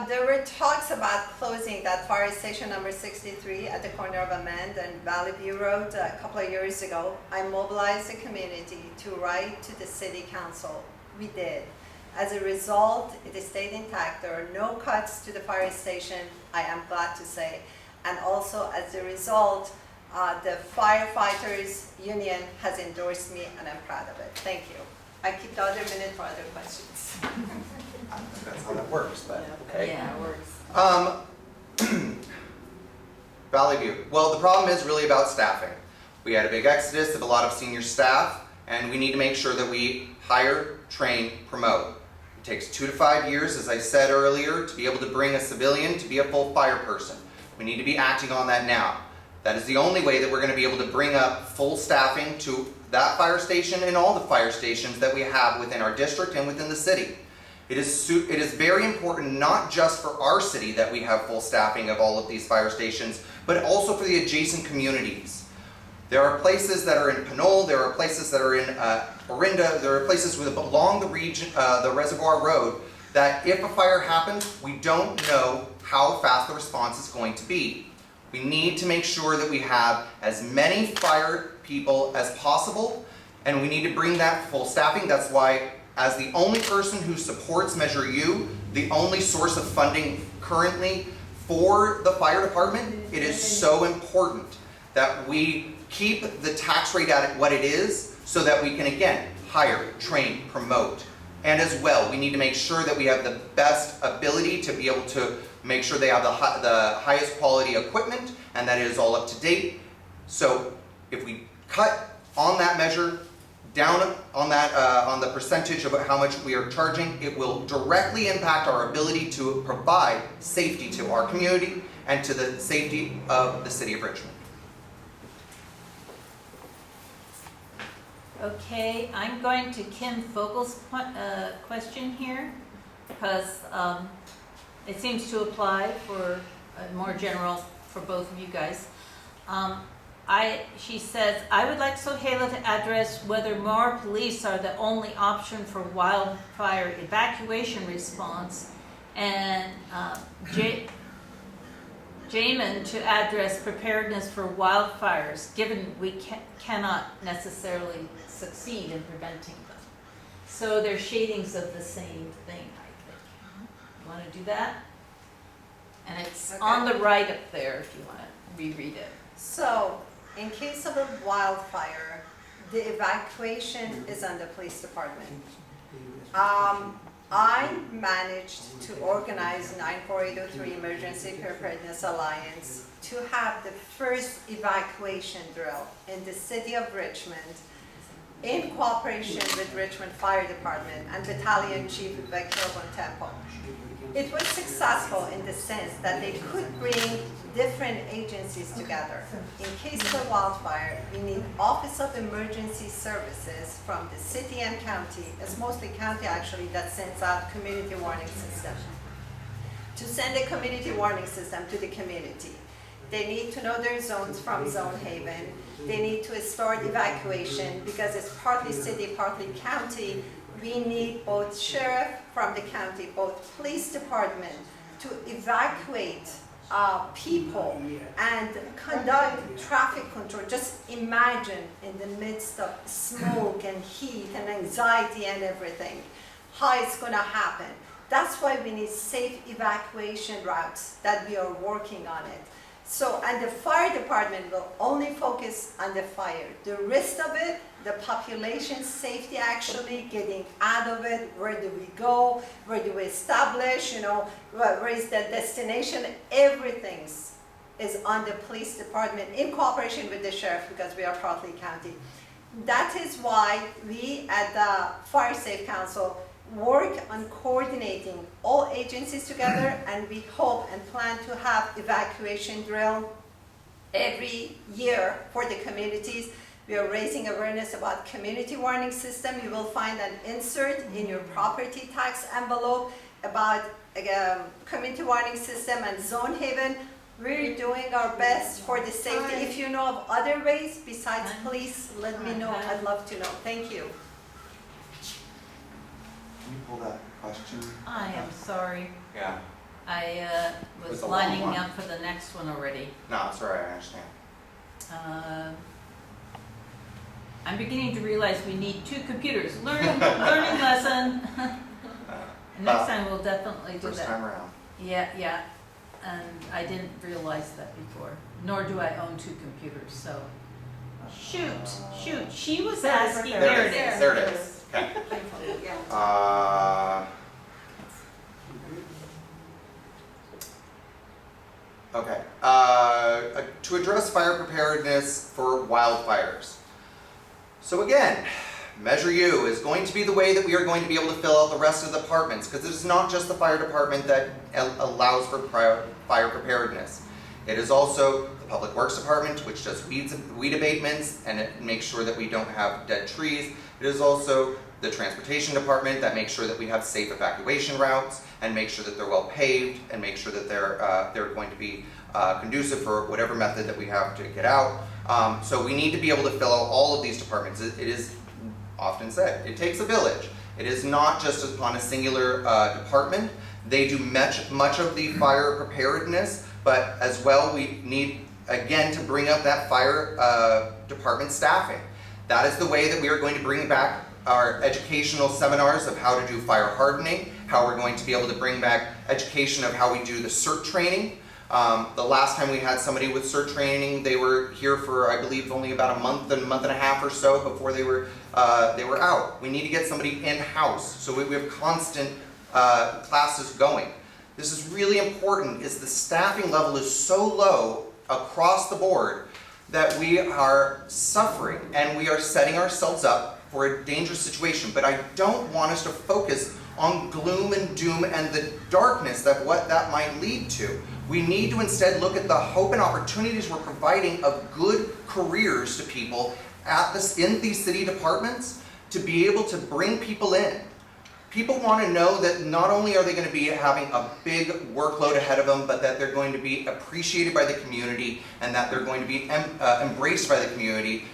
[SPEAKER 4] there were talks about closing that fire station number 63 at the corner of Amend and Valley View Road a couple of years ago. I mobilized the community to write to the city council. We did. As a result, it stayed intact. There are no cuts to the fire station, I am glad to say. And also, as a result, the firefighters union has endorsed me, and I'm proud of it. Thank you. I keep the other minute for other questions.
[SPEAKER 5] That's how that works, but okay.
[SPEAKER 6] Yeah, it works.
[SPEAKER 5] Valley View. Well, the problem is really about staffing. We had a big exodus of a lot of senior staff, and we need to make sure that we hire, train, promote. It takes 2 to 5 years, as I said earlier, to be able to bring a civilian to be a full fire person. We need to be acting on that now. That is the only way that we're going to be able to bring up full staffing to that fire station and all the fire stations that we have within our district and within the city. It is very important not just for our city that we have full staffing of all of these fire stations, but also for the adjacent communities. There are places that are in Pinole, there are places that are in Orinda, there are places along the region, the Reservoir Road, that if a fire happens, we don't know how fast the response is going to be. We need to make sure that we have as many fire people as possible, and we need to bring that full staffing. That's why, as the only person who supports Measure U, the only source of funding currently for the fire department, it is so important that we keep the tax rate at what it is so that we can, again, hire, train, promote. And as well, we need to make sure that we have the best ability to be able to make sure they have the highest quality equipment and that it is all up to date. So if we cut on that measure, down on that on the percentage of how much we are charging, it will directly impact our ability to provide safety to our community and to the safety of the city of Richmond.
[SPEAKER 6] Okay, I'm going to Kim Fogel's question here because it seems to apply for more general for both of you guys. she says, I would like Sohela to address whether more police are the only option for wildfire evacuation response, and Jamin to address preparedness for wildfires, given we cannot necessarily succeed in preventing them. So they're shadings of the same thing, I think. Want to do that? And it's on the right up there if you want to reread it.
[SPEAKER 4] So, in case of a wildfire, the evacuation is on the police department. I managed to organize 94803 Emergency Preparedness Alliance to have the first evacuation drill in the city of Richmond in cooperation with Richmond Fire Department and Battalion Chief Victor Bontempo. It was successful in the sense that they could bring different agencies together. In case of a wildfire, we need Office of Emergency Services from the city and county. It's mostly county actually that sends out community warning system. To send a community warning system to the community, they need to know their zones from zone haven. They need to start evacuation because it's partly city, partly county. We need both sheriff from the county, both police department to evacuate people and conduct traffic control. Just imagine in the midst of smoke and heat and anxiety and everything, how it's going to happen. That's why we need safe evacuation routes that we are working on it. So, and the fire department will only focus on the fire. The rest of it, the population safety actually getting out of it, where do we go, where do we establish, where is the destination, everything is on the police department in cooperation with the sheriff because we are partly county. That is why we at the Fire Safe Council work on coordinating all agencies together, and we hope and plan to have evacuation drill every year for the communities. We are raising awareness about community warning system. You will find an insert in your property tax envelope about community warning system and zone haven. We're doing our best for the safety. If you know of other ways besides police, let me know. I'd love to know. Thank you.
[SPEAKER 5] Can you pull that question?
[SPEAKER 6] I am sorry.
[SPEAKER 5] Yeah.
[SPEAKER 6] I was
[SPEAKER 5] It's a long
[SPEAKER 6] lining
[SPEAKER 5] one.
[SPEAKER 6] up for the next one already.
[SPEAKER 5] No, it's all right, I understand.
[SPEAKER 6] I'm beginning to realize we need 2 computers. Learning lesson. Next time we'll definitely do
[SPEAKER 5] First
[SPEAKER 6] that.
[SPEAKER 5] time around.
[SPEAKER 6] Yeah. And I didn't realize that before. Nor do I own 2 computers, so. Shoot. She was asking. There it is.
[SPEAKER 5] There it is. Okay. Okay. To address fire preparedness for wildfires. So again, Measure U is going to be the way that we are going to be able to fill out the rest of the departments, because it is not just the fire department that allows for fire preparedness. It is also the Public Works Department, which does weed abatements and it makes sure that we don't have dead trees. It is also the Transportation Department that makes sure that we have safe evacuation routes and make sure that they're well paved and make sure that they're going to be conducive for whatever method that we have to get out. So we need to be able to fill out all of these departments. It is often said, it takes a village. It is not just upon a singular department. They do much of the fire preparedness, but as well we need, again, to bring up that fire department staffing. That is the way that we are going to bring back our educational seminars of how to do fire hardening, how we're going to be able to bring back education of how we do the CERT training. The last time we had somebody with CERT training, they were here for, I believe, only about a month and a half or so before they were out. We need to get somebody in-house, so we have constant classes going. This is really important, is the staffing level is so low across the board that we are suffering and we are setting ourselves up for a dangerous situation. But I don't want us to focus on gloom and doom and the darkness that what that might lead to. We need to instead look at the hope and opportunities we're providing of good careers to people in these city departments to be able to bring people in. People want to know that not only are they going to be having a big workload ahead of them, but that they're going to be appreciated by the community and that they're going to be embraced by the community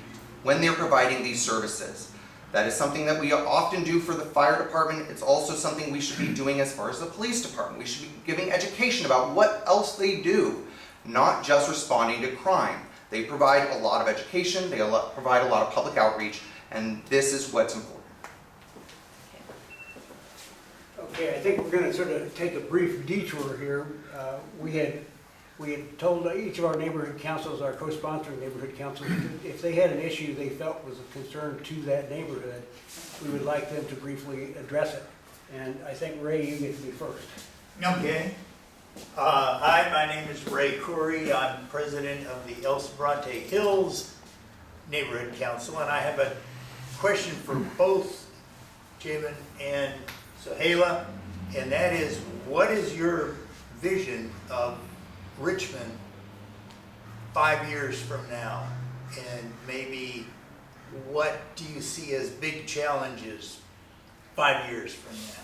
[SPEAKER 5] when they're providing these services. That is something that we often do for the fire department. It's also something we should be doing as far as the police department. We should be giving education about what else they do, not just responding to crime. They provide a lot of education, they provide a lot of public outreach, and this is what's important.
[SPEAKER 1] Okay, I think we're going to sort of take a brief detour here. We had told each of our neighborhood councils, our co-sponsoring neighborhood councils, if they had an issue they felt was a concern to that neighborhood, we would like them to briefly address it. And I think, Ray, you get to be first.
[SPEAKER 9] Okay. Hi, my name is Ray Curry. I'm president of the El Sobrante Hills Neighborhood Council, and I have a question for both Jamin and Sohaila, and that is, what is your vision of Richmond 5 years from now? And maybe what do you see as big challenges 5 years from now?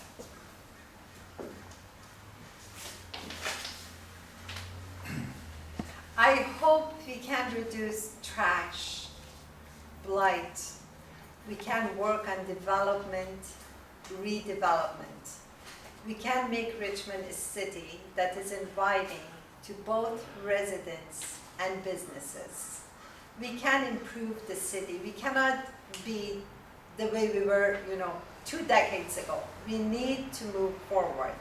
[SPEAKER 4] I hope we can reduce trash, blight. We can work on development, redevelopment. We can make Richmond a city that is inviting to both residents and businesses. We can improve the city. We cannot be the way we were, 2 decades ago. We need to move forward.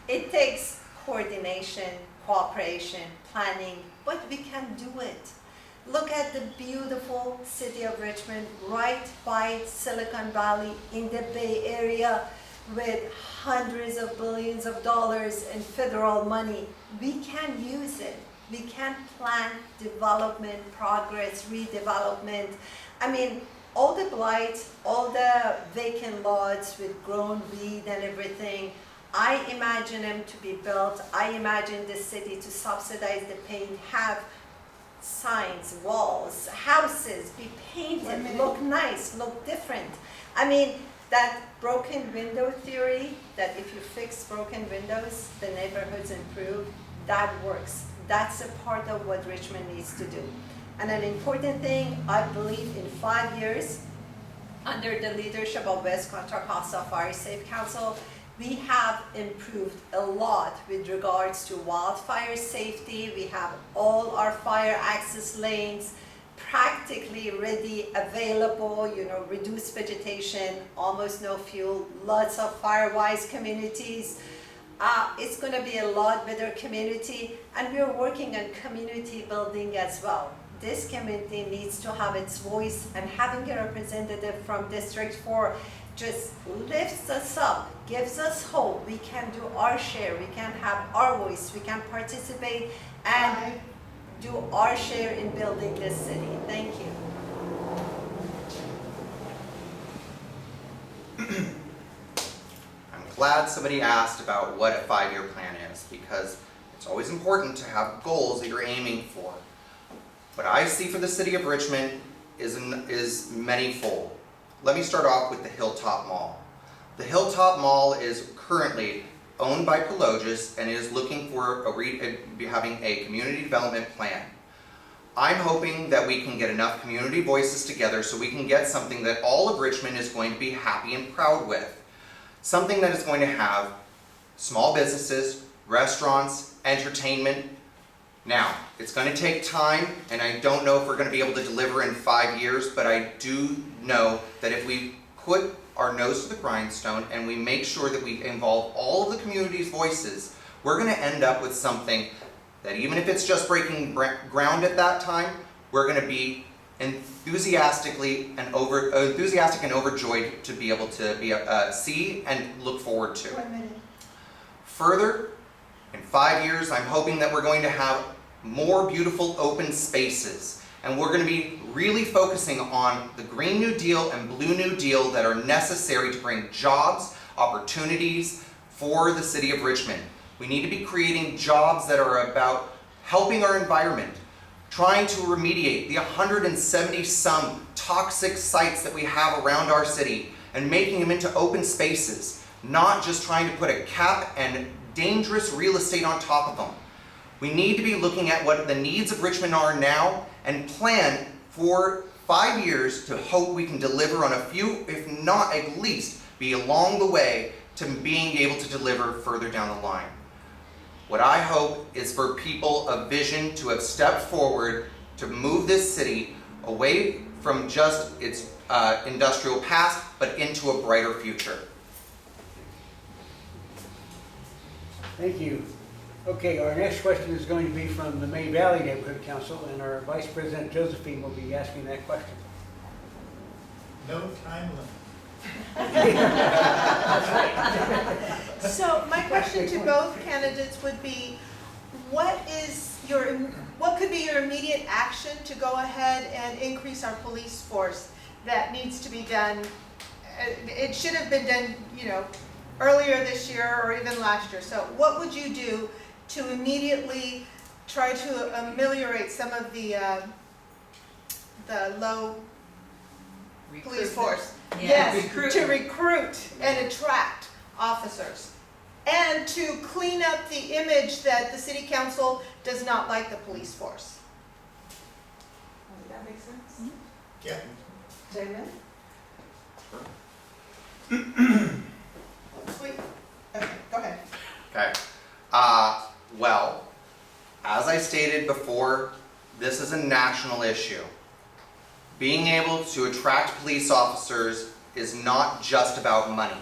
[SPEAKER 4] It takes coordination, cooperation, planning, but we can do it. Look at the beautiful city of Richmond right by Silicon Valley in the Bay Area with hundreds of billions of dollars in federal money. We can use it. We can plan development, progress, redevelopment. I mean, all the blight, all the vacant lots with grown weed and everything, I imagine them to be built. I imagine the city to subsidize the paint, have signs, walls, houses be painted, look nice, look different. I mean, that broken window theory, that if you fix broken windows, the neighborhoods improve, that works. That's a part of what Richmond needs to do. And an important thing, I believe in 5 years, under the leadership of West Contra Costa Fire Safe Council, we have improved a lot with regards to wildfire safety. We have all our fire access lanes practically ready, available, reduced vegetation, almost no fuel, lots of fire-wise communities. It's going to be a lot better community, and we're working on community building as well. This community needs to have its voice, and having a representative from District 4 just lifts us up, gives us hope. We can do our share, we can have our voice, we can participate and do our share in building this city. Thank you.
[SPEAKER 5] I'm glad somebody asked about what a 5-year plan is, because it's always important to have goals that you're aiming for. What I see for the city of Richmond is manyfold. Let me start off with the Hilltop Mall. The Hilltop Mall is currently owned by Pelogis and is looking for having a community development plan. I'm hoping that we can get enough community voices together so we can get something that all of Richmond is going to be happy and proud with. Something that is going to have small businesses, restaurants, entertainment. Now, it's going to take time, and I don't know if we're going to be able to deliver in 5 years, but I do know that if we put our nose to the grindstone and we make sure that we involve all of the community's voices, we're going to end up with something that, even if it's just breaking ground at that time, we're going to be enthusiastic and overjoyed to be able to see and look forward to.
[SPEAKER 4] 1 minute.
[SPEAKER 5] Further, in 5 years, I'm hoping that we're going to have more beautiful open spaces, and we're going to be really focusing on the Green New Deal and Blue New Deal that are necessary to bring jobs, opportunities for the city of Richmond. We need to be creating jobs that are about helping our environment, trying to remediate the 170-some toxic sites that we have around our city and making them into open spaces, not just trying to put a cap and dangerous real estate on top of them. We need to be looking at what the needs of Richmond are now and plan for 5 years to hope we can deliver on a few, if not at least, be along the way to being able to deliver further down the line. What I hope is for people of vision to have stepped forward to move this city away from just its industrial past, but into a brighter future.
[SPEAKER 1] Thank you. Okay, our next question is going to be from the May Valley Neighborhood Council, and our Vice President Josephine will be asking that question.
[SPEAKER 9] No time limit.
[SPEAKER 7] So my question to both candidates would be, what could be your immediate action to go ahead and increase our police force that needs to be done? It should have been done, earlier this year or even last year. So what would you do to immediately try to ameliorate some of the low police force? Yes, to recruit and attract officers. And to clean up the image that the city council does not like the police force. Does that make sense?
[SPEAKER 9] Yeah.
[SPEAKER 7] Damon? Sweet. Okay, go ahead.
[SPEAKER 5] Okay. Well, as I stated before, this is a national issue. Being able to attract police officers is not just about money.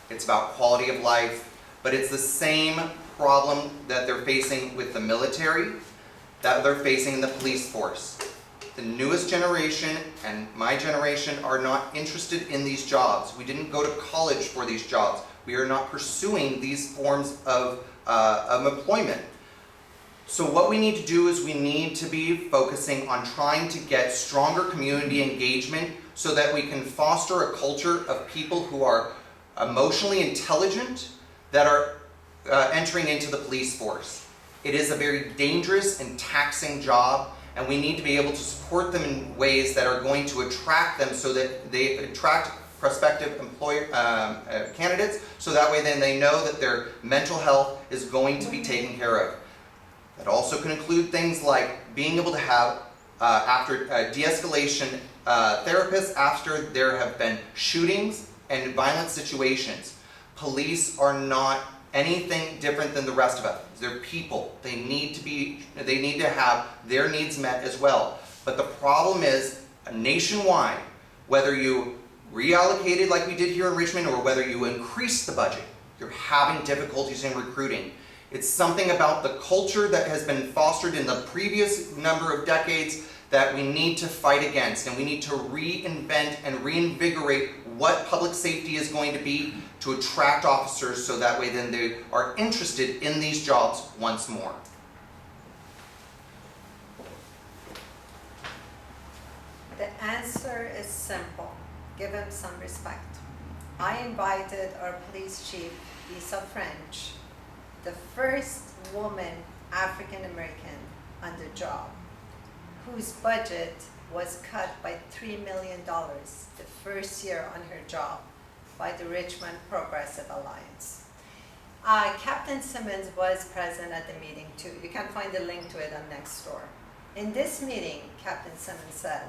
[SPEAKER 5] It's about quality of life, but it's the same problem that they're facing with the military, that they're facing in the police force. The newest generation and my generation are not interested in these jobs. We didn't go to college for these jobs. We are not pursuing these forms of employment. So what we need to do is we need to be focusing on trying to get stronger community engagement so that we can foster a culture of people who are emotionally intelligent that are entering into the police force. It is a very dangerous and taxing job, and we need to be able to support them in ways that are going to attract them so that they attract prospective candidates, so that way then they know that their mental health is going to be taken care of. That also can include things like being able to have after de-escalation therapists after there have been shootings and violent situations. Police are not anything different than the rest of us. They're people. They need to have their needs met as well. But the problem is nationwide, whether you reallocate it like we did here in Richmond or whether you increase the budget, you're having difficulties in recruiting. It's something about the culture that has been fostered in the previous number of decades that we need to fight against, and we need to reinvent and reinvigorate what public safety is going to be to attract officers so that way then they are interested in these jobs once more.
[SPEAKER 4] The answer is simple. Give him some respect. I invited our police chief, Lisa French, the first woman African American on the job, whose budget was cut by $3 million the first year on her job by the Richmond Progressive Alliance. Captain Simmons was present at the meeting too. You can find the link to it on Nextdoor. In this meeting, Captain Simmons said,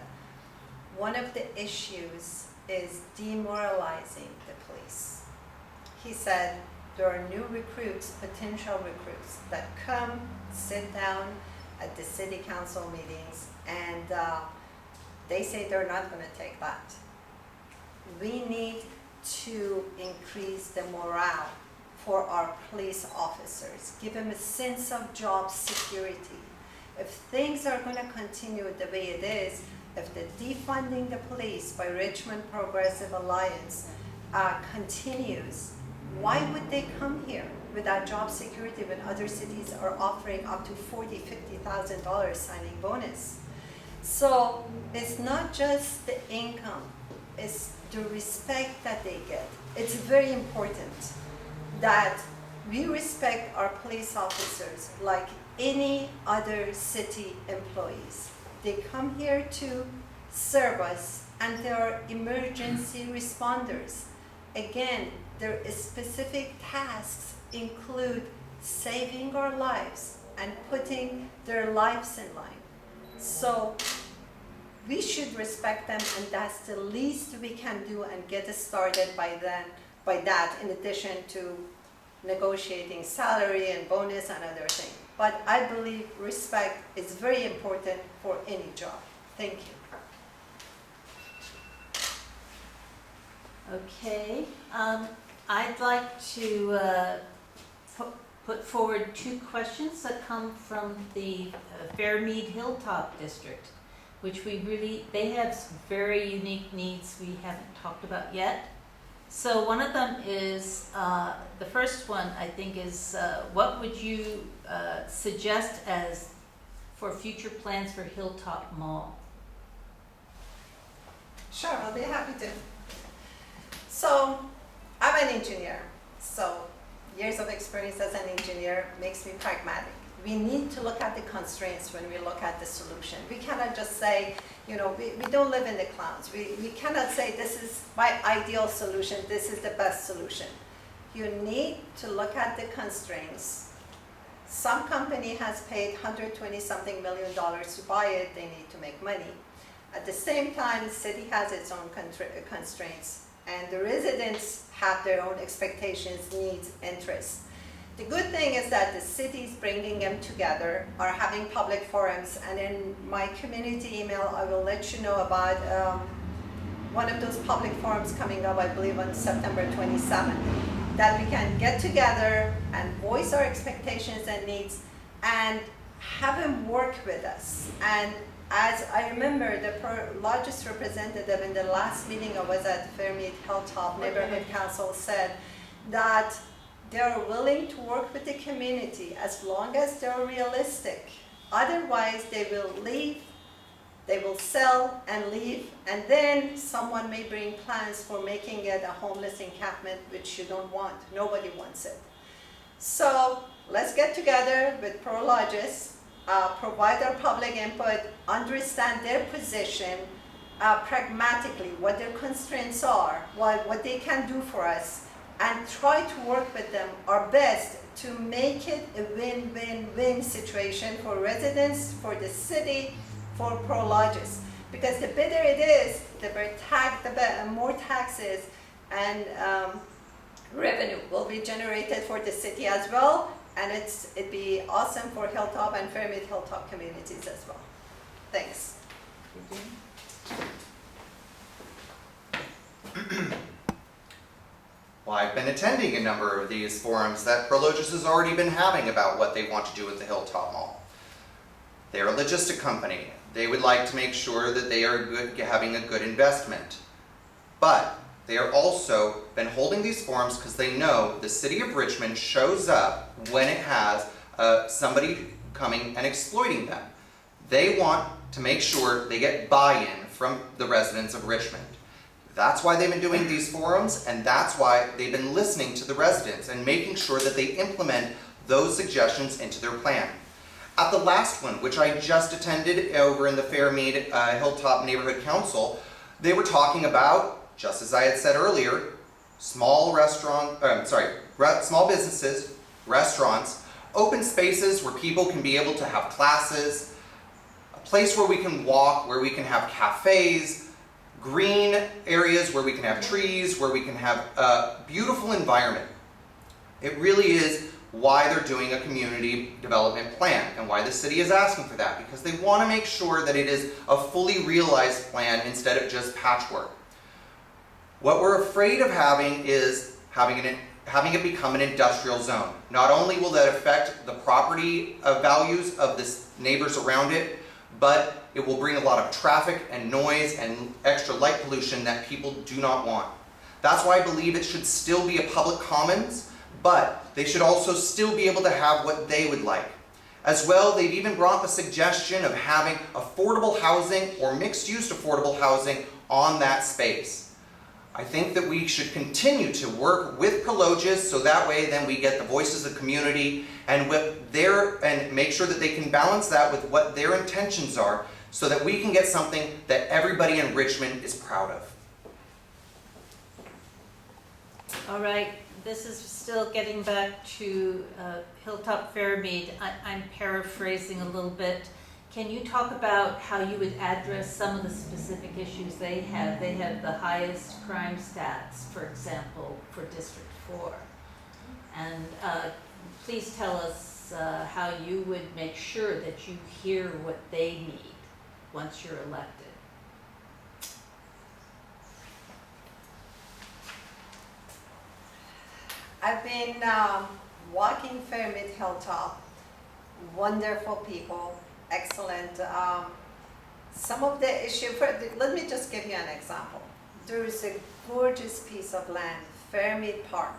[SPEAKER 4] one of the issues is demoralizing the police. He said, there are new recruits, potential recruits, that come, sit down at the city council meetings, and they say they're not going to take that. We need to increase the morale for our police officers, give them a sense of job security. If things are going to continue the way it is, if the defunding the police by Richmond Progressive Alliance continues, why would they come here without job security when other cities are offering up to $40,000, $50,000 signing bonus? So it's not just the income, it's the respect that they get. It's very important that we respect our police officers like any other city employees. They come here to serve us, and they are emergency responders. again, their specific tasks include saving our lives and putting their lives in line. So we should respect them, and that's the least we can do and get started by that, in addition to negotiating salary and bonus and other things. But I believe respect is very important for any job. Thank you.
[SPEAKER 6] Okay, I'd like to put forward 2 questions that come from the Fairmead Hilltop District, which they have some very unique needs we haven't talked about yet. So one of them is, the first one I think is, what would you suggest as for future plans for Hilltop Mall?
[SPEAKER 4] Sure, I'll be happy to. So, I'm an engineer, so years of experience as an engineer makes me pragmatic. We need to look at the constraints when we look at the solution. We cannot just say, we don't live in the clouds. We cannot say this is my ideal solution, this is the best solution. You need to look at the constraints. Some company has paid $120-something million to buy it, they need to make money. At the same time, the city has its own constraints, and the residents have their own expectations, needs, interests. The good thing is that the city is bringing them together, are having public forums, and in my community email, I will let you know about one of those public forums coming up, I believe on September 27th, that we can get together and voice our expectations and needs and have them work with us. And as I remember, the largest representative in the last meeting I was at Fairmead Hilltop Neighborhood Council said that they are willing to work with the community as long as they're realistic. Otherwise, they will leave, they will sell and leave, and then someone may bring plans for making it a homeless encampment, which you don't want. Nobody wants it. So let's get together with Prologis, provide our public input, understand their position pragmatically, what their constraints are, what they can do for us, and try to work with them our best to make it a win-win-win situation for residents, for the city, for Prologis. Because the better it is, the more taxes and revenue will be generated for the city as well, and it'd be awesome for Hilltop and Fairmead Hilltop communities as well. Thanks.
[SPEAKER 5] Well, I've been attending a number of these forums that Prologis has already been having about what they want to do with the Hilltop Mall. They're a logistic company. They would like to make sure that they are having a good investment. But they are also been holding these forums because they know the city of Richmond shows up when it has somebody coming and exploiting them. They want to make sure they get buy-in from the residents of Richmond. That's why they've been doing these forums, and that's why they've been listening to the residents and making sure that they implement those suggestions into their plan. At the last one, which I just attended over in the Fairmead Hilltop Neighborhood Council, they were talking about, just as I had said earlier, small businesses, restaurants, open spaces where people can be able to have classes, a place where we can walk, where we can have cafes, green areas where we can have trees, where we can have a beautiful environment. It really is why they're doing a community development plan and why the city is asking for that, because they want to make sure that it is a fully realized plan instead of just patchwork. What we're afraid of having is having it become an industrial zone. Not only will that affect the property values of the neighbors around it, but it will bring a lot of traffic and noise and extra light pollution that people do not want. That's why I believe it should still be a public commons, but they should also still be able to have what they would like. As well, they've even brought the suggestion of having affordable housing or mixed-use affordable housing on that space. I think that we should continue to work with Prologis so that way then we get the voices of the community and make sure that they can balance that with what their intentions are so that we can get something that everybody in Richmond is proud of.
[SPEAKER 6] All right, this is still getting back to Hilltop Fairmead. I'm paraphrasing a little bit. Can you talk about how you would address some of the specific issues they have? They have the highest crime stats, for example, for District 4. And please tell us how you would make sure that you hear what they need once you're elected.
[SPEAKER 4] I've been walking Fairmead Hilltop, wonderful people, excellent. Some of the issue, let me just give you an example. There's a gorgeous piece of land, Fairmead Park,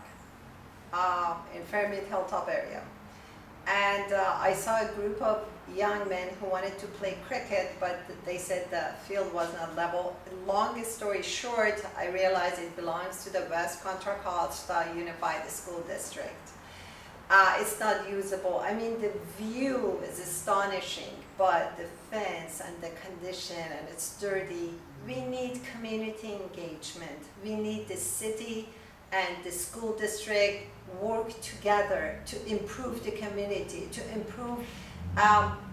[SPEAKER 4] in Fairmead Hilltop area. And I saw a group of young men who wanted to play cricket, but they said the field was not level. Longest story short, I realized it belongs to the West Contra Costa Unified School District. It's not usable. I mean, the view is astonishing, but the fence and the condition, and it's dirty. We need community engagement. We need the city and the school district work together to improve the community, to improve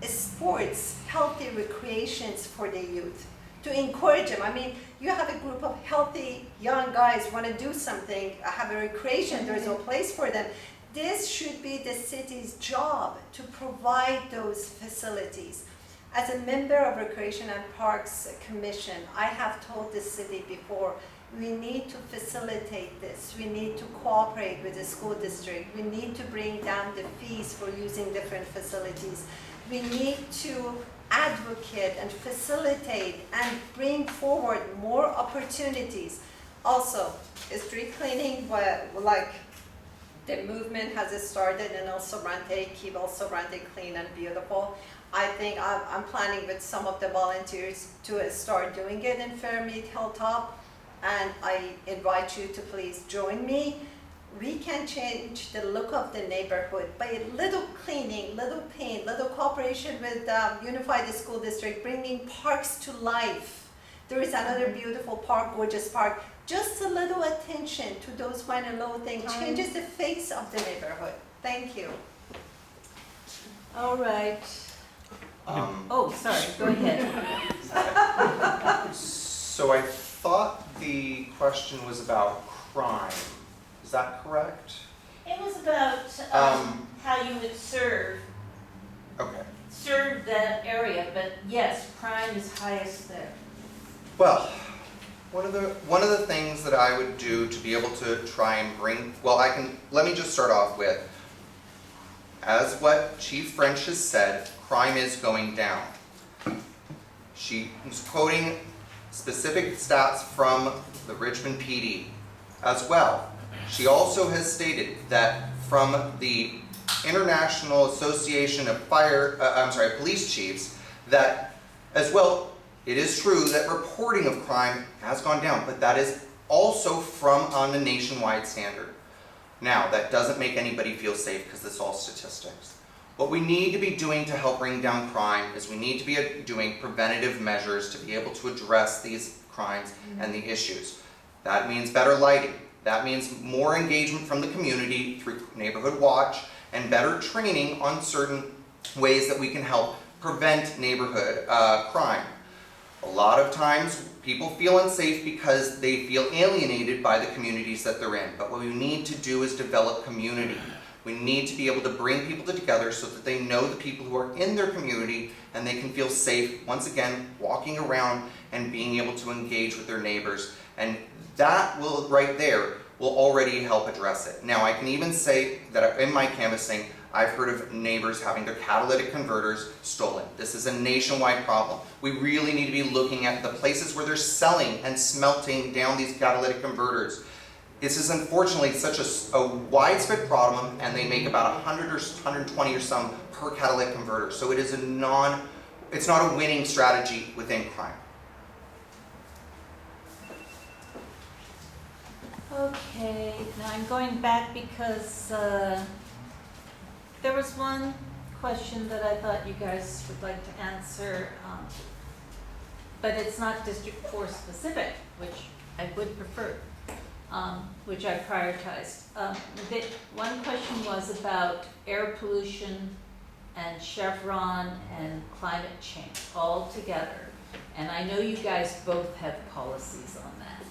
[SPEAKER 4] sports, healthy recreations for the youth, to encourage them. I mean, you have a group of healthy young guys want to do something, have a recreation, there's no place for them. This should be the city's job to provide those facilities. As a member of Recreation and Parks Commission, I have told the city before, we need to facilitate this. We need to cooperate with the school district. We need to bring down the fees for using different facilities. We need to advocate and facilitate and bring forward more opportunities. Also, street cleaning, like the movement has started in El Sobrante, keep El Sobrante clean and beautiful. I think I'm planning with some of the volunteers to start doing it in Fairmead Hilltop. And I invite you to please join me. We can change the look of the neighborhood by a little cleaning, little paint, little cooperation with Unified School District, bringing parks to life. There is another beautiful park, gorgeous park. Just a little attention to those minor little things changes the face of the neighborhood. Thank you.
[SPEAKER 6] All right. Oh, sorry, go ahead.
[SPEAKER 5] So I thought the question was about crime. Is that correct?
[SPEAKER 6] It was about how you would serve that area, but yes, crime is highest there.
[SPEAKER 5] Well, one of the things that I would do to be able to try and bring, let me just start off with, as what Chief French has said, crime is going down. She was quoting specific stats from the Richmond PD as well. She also has stated that from the International Association of Police Chiefs, that as well, it is true that reporting of crime has gone down, but that is also on a nationwide standard. Now, that doesn't make anybody feel safe because it's all statistics. What we need to be doing to help bring down crime is we need to be doing preventative measures to be able to address these crimes and the issues. That means better lighting. That means more engagement from the community through Neighborhood Watch and better training on certain ways that we can help prevent neighborhood crime. A lot of times people feel unsafe because they feel alienated by the communities that they're in. But what we need to do is develop community. We need to be able to bring people together so that they know the people who are in their community and they can feel safe, once again, walking around and being able to engage with their neighbors. And that will, right there, will already help address it. Now, I can even say that in my canvassing, I've heard of neighbors having their catalytic converters stolen. This is a nationwide problem. We really need to be looking at the places where they're selling and smelting down these catalytic converters. This is unfortunately such a widespread problem, and they make about 100 or 120 or some per catalytic converter. So it is it's not a winning strategy within crime.
[SPEAKER 6] Okay, now I'm going back because there was one question that I thought you guys would like to answer, but it's not District 4 specific, which I would prefer. which I prioritized. One question was about air pollution and Chevron and climate change all together. And I know you guys both have policies on that.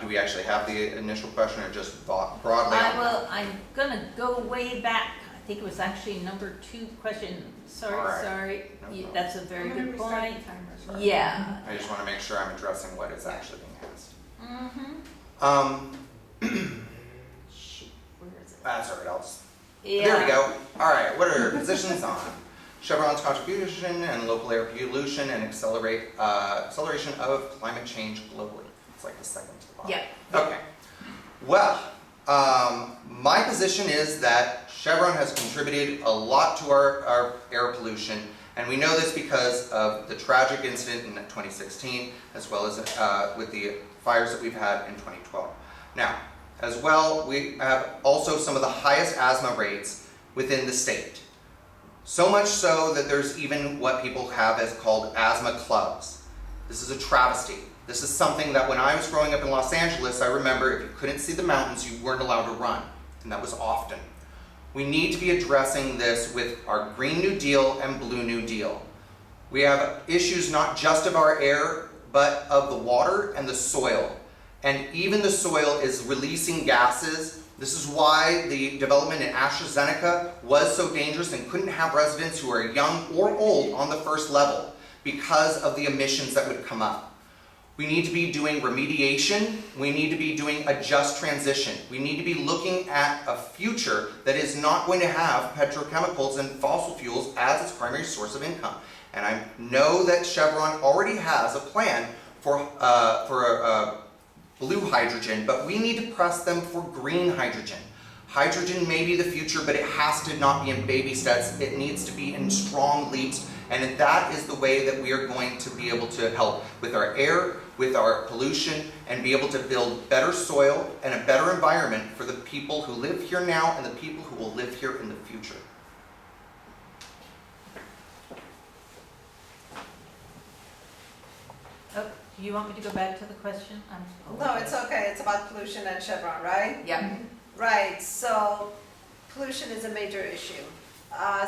[SPEAKER 5] Do we actually have the initial question or just broadly?
[SPEAKER 6] I'm gonna go way back. I think it was actually number 2 question.
[SPEAKER 5] All right.
[SPEAKER 6] Sorry.
[SPEAKER 5] No problem.
[SPEAKER 6] That's a very
[SPEAKER 7] I'm gonna
[SPEAKER 6] good
[SPEAKER 7] restart
[SPEAKER 6] point.
[SPEAKER 7] the timer, sorry.
[SPEAKER 6] Yeah.
[SPEAKER 5] I just want to make sure I'm addressing what is actually being asked.
[SPEAKER 6] Mm-hmm. Shoot, where is it?
[SPEAKER 5] That's all right, I'll just,
[SPEAKER 6] Yeah.
[SPEAKER 5] there we go. All right, what are your positions on Chevron's contribution and local air pollution and acceleration of climate change globally? It's like the second to the bottom.
[SPEAKER 6] Yeah.
[SPEAKER 5] Okay. Well, my position is that Chevron has contributed a lot to our air pollution, and we know this because of the tragic incident in 2016, as well as with the fires that we've had in 2012. Now, as well, we have also some of the highest asthma rates within the state. So much so that there's even what people have as called asthma clubs. This is a travesty. This is something that when I was growing up in Los Angeles, I remember if you couldn't see the mountains, you weren't allowed to run, and that was often. We need to be addressing this with our Green New Deal and Blue New Deal. We have issues not just of our air, but of the water and the soil. And even the soil is releasing gases. This is why the development in AstraZeneca was so dangerous and couldn't have residents who are young or old on the first level because of the emissions that would come up. We need to be doing remediation. We need to be doing a just transition. We need to be looking at a future that is not going to have petrochemicals and fossil fuels as its primary source of income. And I know that Chevron already has a plan for blue hydrogen, but we need to press them for green hydrogen. Hydrogen may be the future, but it has to not be in baby steps. It needs to be in strong leaps, and that is the way that we are going to be able to help with our air, with our pollution, and be able to build better soil and a better environment for the people who live here now and the people who will live here in the future.
[SPEAKER 6] Oh, do you want me to go back to the question?
[SPEAKER 4] No, it's okay, it's about pollution and Chevron, right?
[SPEAKER 6] Yeah.
[SPEAKER 4] Right, so pollution is a major issue.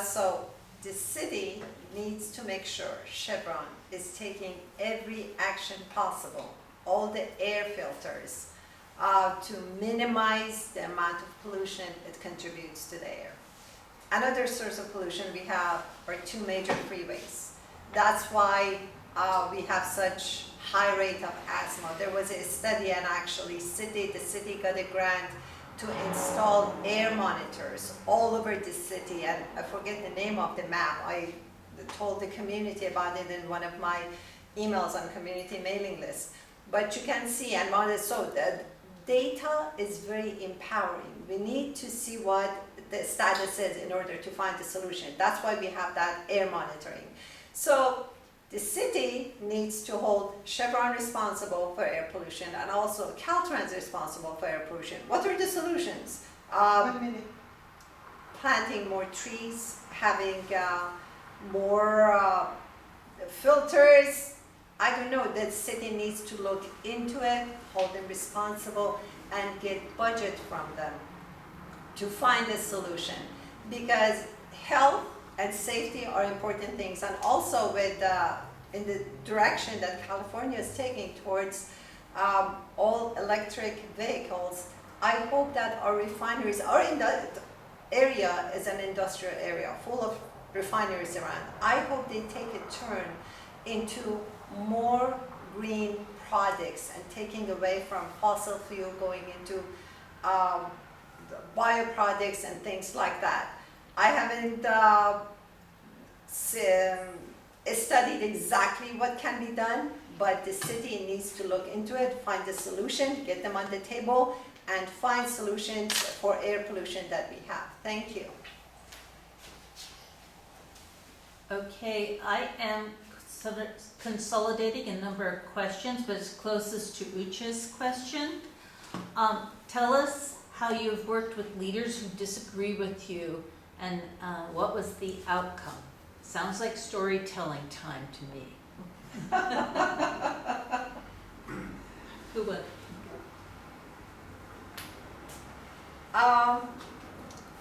[SPEAKER 4] So the city needs to make sure Chevron is taking every action possible, all the air filters, to minimize the amount of pollution it contributes to the air. Another source of pollution we have are 2 major freeways. That's why we have such high rate of asthma. There was a study, and actually the city got a grant to install air monitors all over the city, and I forget the name of the map. I told the community about it in one of my emails on community mailing list. But you can see and monitor, so the data is very empowering. We need to see what the status is in order to find the solution. That's why we have that air monitoring. So the city needs to hold Chevron responsible for air pollution and also Caltrans responsible for air pollution. What are the solutions?
[SPEAKER 7] 1 minute.
[SPEAKER 4] Planting more trees, having more filters. I don't know, the city needs to look into it, hold them responsible, and get budget from them to find a solution. Because health and safety are important things, and also with in the direction that California is taking towards all electric vehicles, I hope that our refineries, in the area is an industrial area full of refineries around. I hope they take a turn into more green products and taking away from fossil fuel, going into bioproducts and things like that. I haven't studied exactly what can be done, but the city needs to look into it, find a solution, get them on the table, and find solutions for air pollution that we have. Thank you.
[SPEAKER 6] Okay, I am consolidating a number of questions, but it's closest to Ucha's question. Tell us how you have worked with leaders who disagree with you, and what was the outcome? Sounds like storytelling time to me. Who would?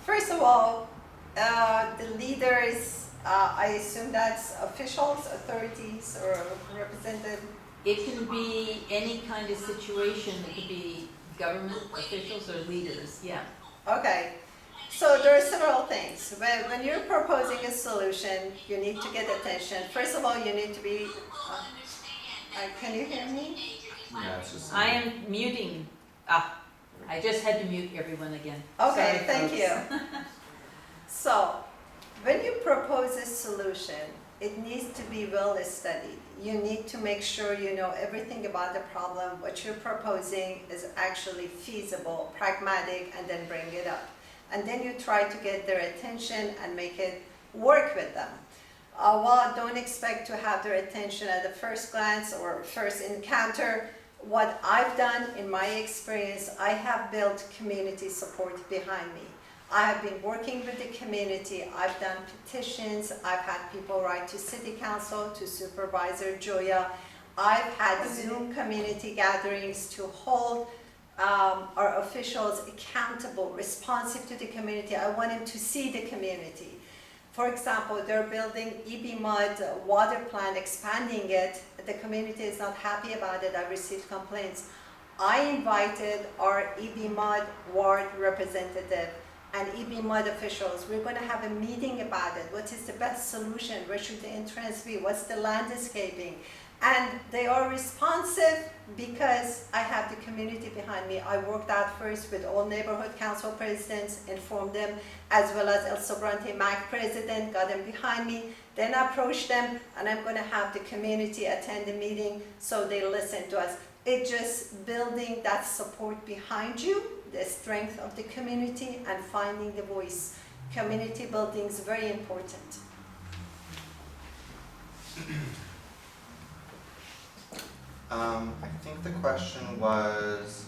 [SPEAKER 4] First of all, the leaders, I assume that's officials, authorities, or represented.
[SPEAKER 6] It can be any kind of situation. It could be government officials or leaders, yeah.
[SPEAKER 4] Okay, so there are several things. When you're proposing a solution, you need to get attention. First of all, you need to be, can you hear me?
[SPEAKER 5] Yeah, it's just.
[SPEAKER 6] I am muting. I just had to mute everyone again.
[SPEAKER 4] Okay,
[SPEAKER 6] Sorry,
[SPEAKER 4] thank
[SPEAKER 6] folks.
[SPEAKER 4] you. So, when you propose a solution, it needs to be well studied. You need to make sure you know everything about the problem, what you're proposing is actually feasible, pragmatic, and then bring it up. And then you try to get their attention and make it work with them. While don't expect to have their attention at the first glance or first encounter, what I've done in my experience, I have built community support behind me. I have been working with the community. I've done petitions. I've had people write to City Council, to Supervisor Joya. I've had Zoom community gatherings to hold our officials accountable, responsive to the community. I want them to see the community. For example, they're building EB Mud water plant, expanding it. The community is not happy about it. I received complaints. I invited our EB Mud ward representative and EB Mud officials. We're going to have a meeting about it. What is the best solution? Where should the entrance be? What's the landscaping? And they are responsive because I have the community behind me. I worked out first with all neighborhood council presidents, informed them, as well as El Sobrante MAC president, got them behind me. Then I approached them, and I'm going to have the community attend the meeting so they listen to us. It's just building that support behind you, the strength of the community, and finding the voice. Community building is very important.
[SPEAKER 5] I think the question was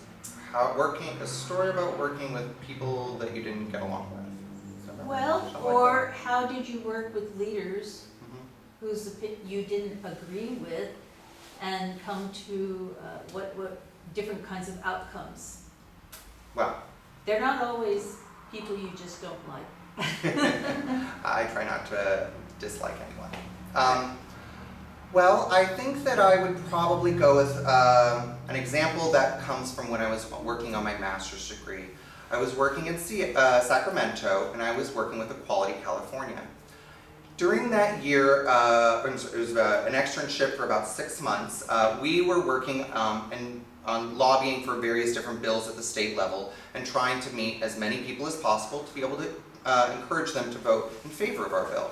[SPEAKER 5] a story about working with people that you didn't get along with. Is that right?
[SPEAKER 6] Well,
[SPEAKER 5] Something like
[SPEAKER 6] or how did you work with leaders
[SPEAKER 5] that. Mhm.
[SPEAKER 6] whose you didn't agree with and come to what different kinds of outcomes?
[SPEAKER 5] Well,
[SPEAKER 6] They're not always people you just don't like.
[SPEAKER 5] I try not to dislike anyone. Well, I think that I would probably go with an example that comes from when I was working on my master's degree. I was working in Sacramento, and I was working with Equality California. During that year, it was an externship for about 6 months. We were working on lobbying for various different bills at the state level and trying to meet as many people as possible to be able to encourage them to vote in favor of our bill.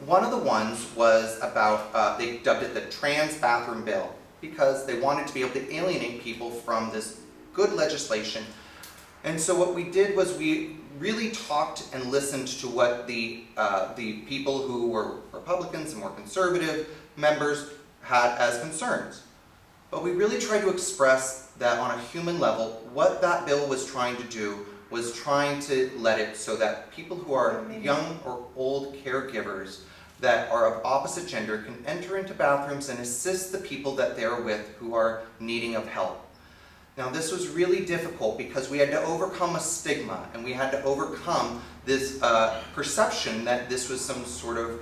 [SPEAKER 5] One of the ones was about, they dubbed it the trans bathroom bill, because they wanted to be able to alienate people from this good legislation. And so what we did was we really talked and listened to what the people who were Republicans and more conservative members had as concerns. But we really tried to express that on a human level, what that bill was trying to do was trying to let it so that people who are young or old caregivers that are of opposite gender can enter into bathrooms and assist the people that they're with who are needing of help. Now, this was really difficult because we had to overcome a stigma, and we had to overcome this perception that this was some sort of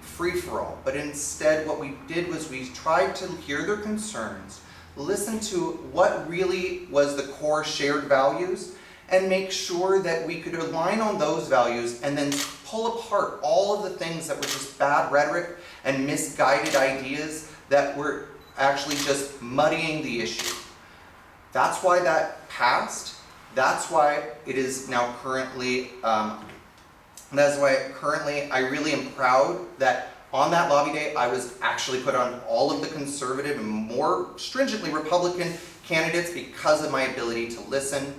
[SPEAKER 5] free-for-all. But instead, what we did was we tried to hear their concerns, listen to what really was the core shared values, and make sure that we could align on those values and then pull apart all of the things that were just bad rhetoric and misguided ideas that were actually just muddying the issue. That's why that passed. That's why it is now currently, I really am proud that on that lobby day, I was actually put on all of the conservative and more stringently Republican candidates because of my ability to listen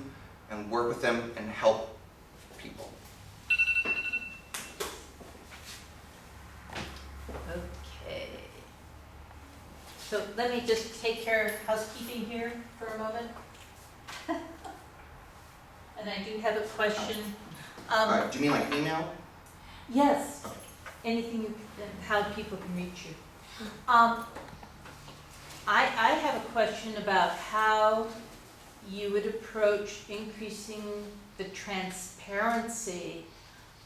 [SPEAKER 5] and work with them and help people.
[SPEAKER 6] Okay. So let me just take care of housekeeping here for a moment. And I do have a question.
[SPEAKER 5] Do you mean like email?
[SPEAKER 6] Yes. anything, how people can reach you. I have a question about how you would approach increasing the transparency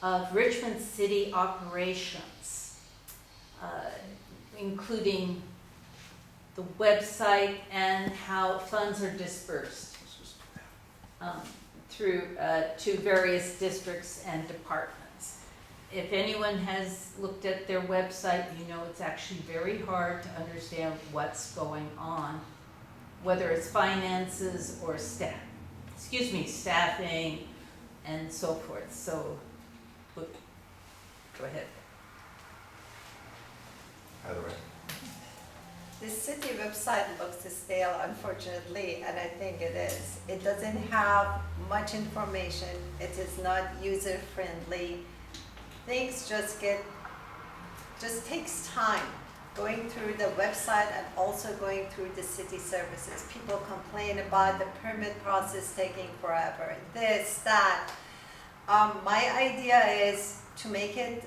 [SPEAKER 6] of Richmond City operations, including the website and how funds are dispersed through to various districts and departments. If anyone has looked at their website, you know it's actually very hard to understand what's going on, whether it's finances or staffing and so forth. So, go ahead.
[SPEAKER 4] The city website looks stale, unfortunately, and I think it is. It doesn't have much information. It is not user-friendly. Things just takes time going through the website and also going through the city services. People complain about the permit process taking forever, this, that. My idea is to make it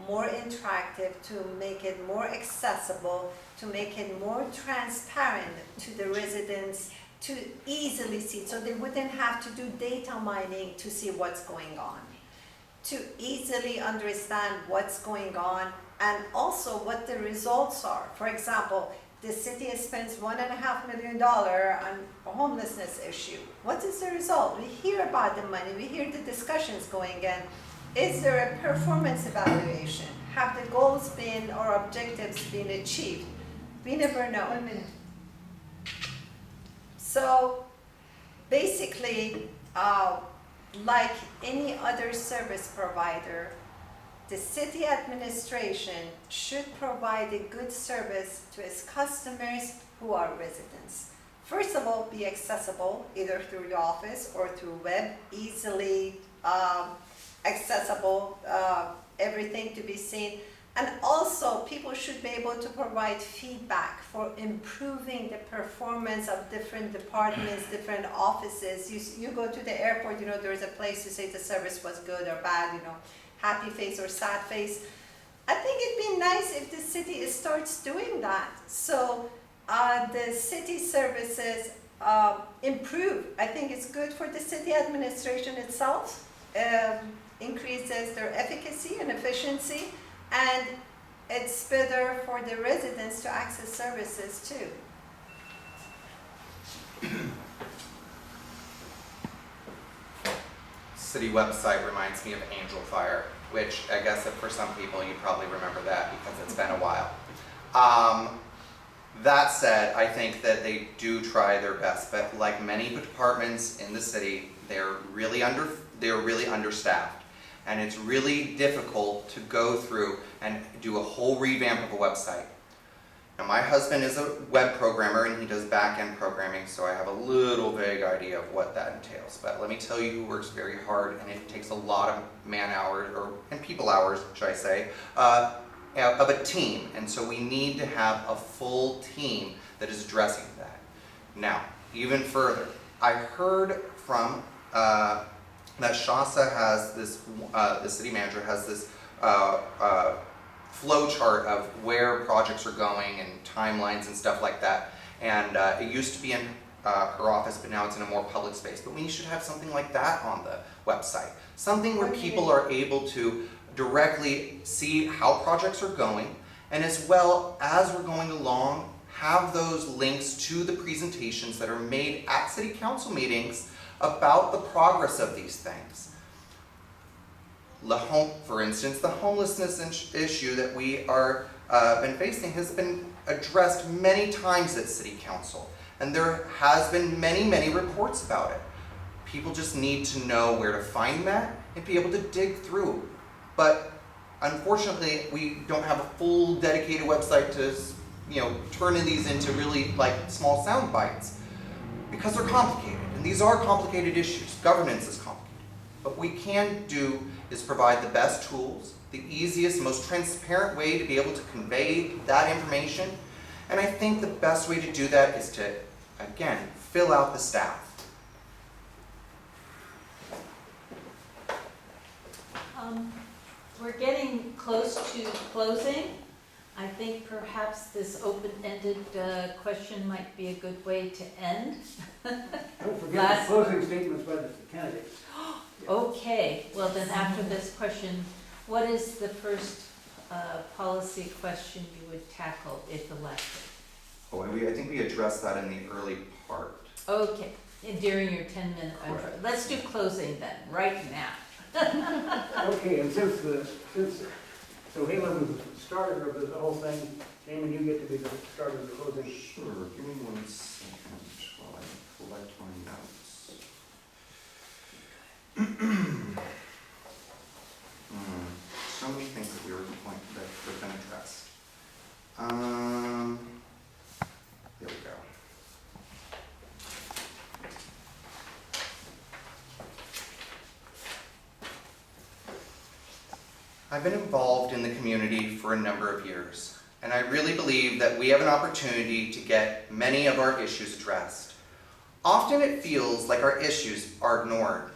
[SPEAKER 4] more interactive, to make it more accessible, to make it more transparent to the residents, to easily see, so they wouldn't have to do data mining to see what's going on, to easily understand what's going on and also what the results are. For example, the city spends $1.5 million on a homelessness issue. What is the result? We hear about the money, we hear the discussions going in. Is there a performance evaluation? Have the goals been or objectives been achieved? We never know. So basically, like any other service provider, the city administration should provide a good service to its customers who are residents. First of all, be accessible either through the office or through web, easily accessible, everything to be seen. And also, people should be able to provide feedback for improving the performance of different departments, different offices. You go to the airport, there's a place to say the service was good or bad, happy face or sad face. I think it'd be nice if the city starts doing that. So the city services improve. I think it's good for the city administration itself, increases their efficacy and efficiency, and it's better for the residents to access services too.
[SPEAKER 5] City website reminds me of Angel Fire, which I guess that for some people you probably remember that because it's been a while. That said, I think that they do try their best, but like many departments in the city, they're really understaffed, and it's really difficult to go through and do a whole revamp of a website. Now, my husband is a web programmer and he does back-end programming, so I have a little vague idea of what that entails. But let me tell you, he works very hard, and it takes a lot of man hours, and people hours, should I say, of a team. And so we need to have a full team that is addressing that. Now, even further, I heard from that Shasa has this, the city manager has this flow chart of where projects are going and timelines and stuff like that. And it used to be in her office, but now it's in a more public space. But we should have something like that on the website. Something where people are able to directly see how projects are going, and as well as we're going along, have those links to the presentations that are made at city council meetings about the progress of these things. For instance, the homelessness issue that we are been facing has been addressed many times at city council, and there has been many reports about it. People just need to know where to find that and be able to dig through. But unfortunately, we don't have a full dedicated website to, turn these into really small sound bites, because they're complicated, and these are complicated issues. Governance is complicated. What we can do is provide the best tools, the easiest, most transparent way to be able to convey that information. And I think the best way to do that is to, again, fill out the staff.
[SPEAKER 6] we're getting close to closing. I think perhaps this open-ended question might be a good way to end.
[SPEAKER 1] Don't forget the
[SPEAKER 6] Last-
[SPEAKER 1] closing statements by the candidates.
[SPEAKER 6] Okay, well then after this question, what is the first policy question you would tackle if elected?
[SPEAKER 5] Oh, and I think we addressed that in the early part.
[SPEAKER 6] Okay, and during your 10-minute,
[SPEAKER 5] Correct.
[SPEAKER 6] let's do closing then, right now.
[SPEAKER 1] Okay, and so Halen was the starter of the whole thing, Damon, you get to be the starter of the closing.
[SPEAKER 5] Sure, give me 1 second while I collect my notes. So many things that we were that have been addressed. There we go. I've been involved in the community for a number of years, and I really believe that we have an opportunity to get many of our issues addressed. Often it feels like our issues are ignored.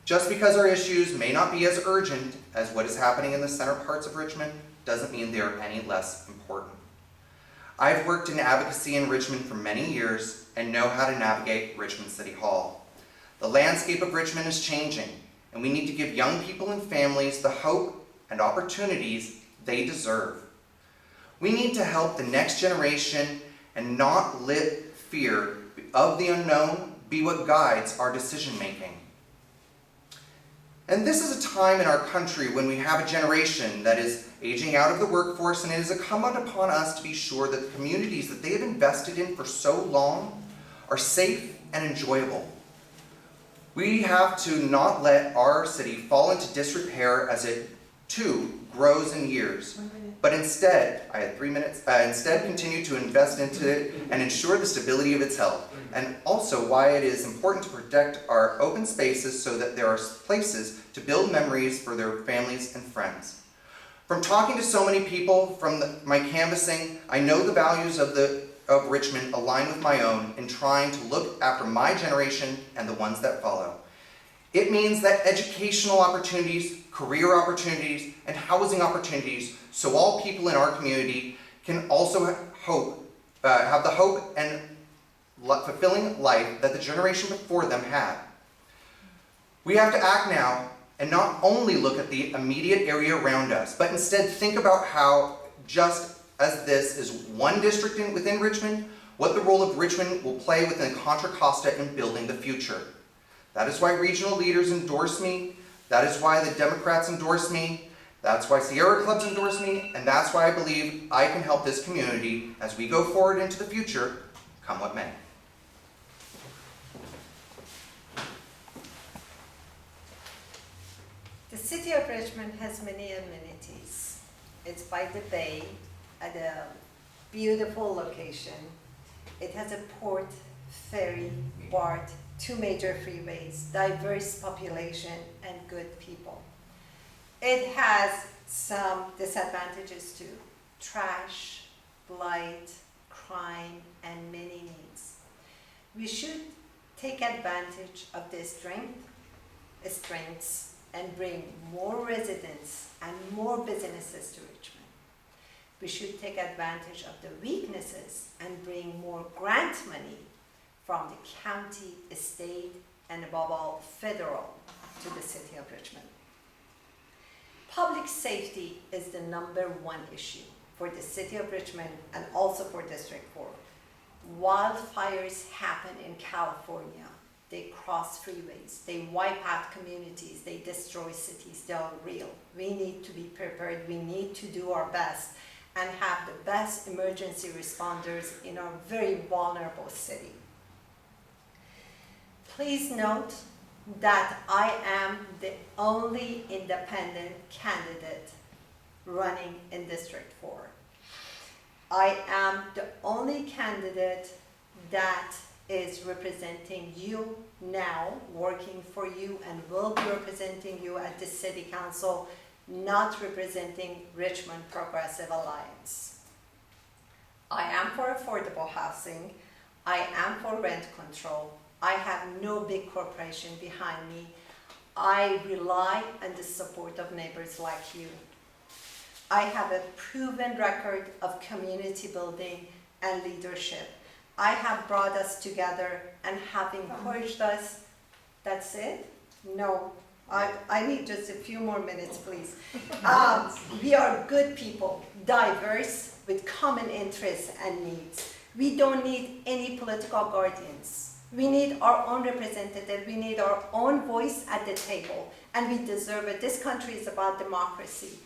[SPEAKER 5] Just because our issues may not be as urgent as what is happening in the center parts of Richmond doesn't mean they are any less important. I've worked in advocacy in Richmond for many years and know how to navigate Richmond City Hall. The landscape of Richmond is changing, and we need to give young people and families the hope and opportunities they deserve. We need to help the next generation and not let fear of the unknown be what guides our decision making. And this is a time in our country when we have a generation that is aging out of the workforce, and it is incumbent upon us to be sure that the communities that they have invested in for so long are safe and enjoyable. We have to not let our city fall into disrepair as it too grows in years, but instead, I had 3 minutes, instead continue to invest into it and ensure the stability of its health, and also why it is important to protect our open spaces so that there are places to build memories for their families and friends. From talking to so many people from my canvassing, I know the values of Richmond align with my own in trying to look after my generation and the ones that follow. It means that educational opportunities, career opportunities, and housing opportunities so all people in our community can also have the hope and fulfilling life that the generation before them had. We have to act now and not only look at the immediate area around us, but instead think about how, just as this is one district within Richmond, what the role of Richmond will play within Contra Costa in building the future. That is why regional leaders endorse me. That is why the Democrats endorse me. That's why Sierra Clubs endorse me. And that's why I believe I can help this community as we go forward into the future, come what may.
[SPEAKER 4] The city of Richmond has many amenities. It's by the bay at a beautiful location. It has a port, ferry, BART, 2 major freeways, diverse population, and good people. It has some disadvantages too: trash, blight, crime, and many needs. We should take advantage of their strengths and bring more residents and more businesses to Richmond. We should take advantage of the weaknesses and bring more grant money from the county, state, and above all, federal to the city of Richmond. Public safety is the #1 issue for the city of Richmond and also for District 4. Wildfires happen in California. They cross freeways, they wipe out communities, they destroy cities. They are real. We need to be prepared. We need to do our best and have the best emergency responders in our very vulnerable city. Please note that I am the only independent candidate running in District 4. I am the only candidate that is representing you now, working for you, and will be representing you at the City Council, not representing Richmond Progressive Alliance. I am for affordable housing. I am for rent control. I have no big corporation behind me. I rely on the support of neighbors like you. I have a proven record of community building and leadership. I have brought us together and have encouraged us. That's it? No, I need just a few more minutes, please. We are good people, diverse, with common interests and needs. We don't need any political guardians. We need our own representative. We need our own voice at the table, and we deserve it. This country is about democracy.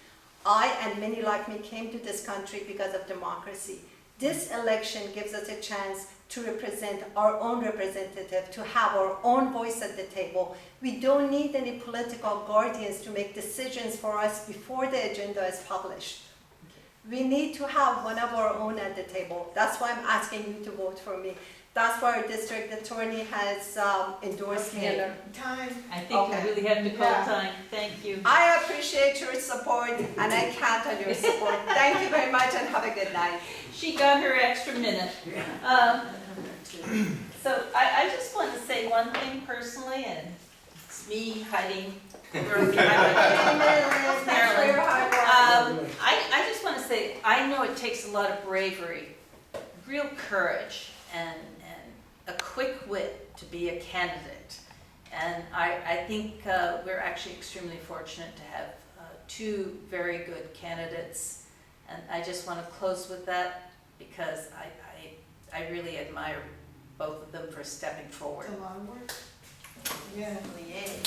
[SPEAKER 4] I and many like me came to this country because of democracy. This election gives us a chance to represent our own representative, to have our own voice at the table. We don't need any political guardians to make decisions for us before the agenda is published. We need to have one of our own at the table. That's why I'm asking you to vote for me. That's why our district attorney has endorsed me.
[SPEAKER 6] Okay.
[SPEAKER 7] Time.
[SPEAKER 6] I think
[SPEAKER 4] Okay.
[SPEAKER 6] we really have to call
[SPEAKER 7] Yeah.
[SPEAKER 6] time. Thank you.
[SPEAKER 4] I appreciate your support, and I count on your support. Thank you very much, and have a good night.
[SPEAKER 6] She got her extra minute. So I just want to say one thing personally, and it's me hiding behind my
[SPEAKER 4] Thanks for your hard work.
[SPEAKER 6] I just want to say, I know it takes a lot of bravery, real courage, and a quick wit to be a candidate. And I think we're actually extremely fortunate to have two very good candidates. And I just want to close with that because I really admire both of them for stepping forward.
[SPEAKER 7] It's a lot of work. Yeah.
[SPEAKER 6] Yay.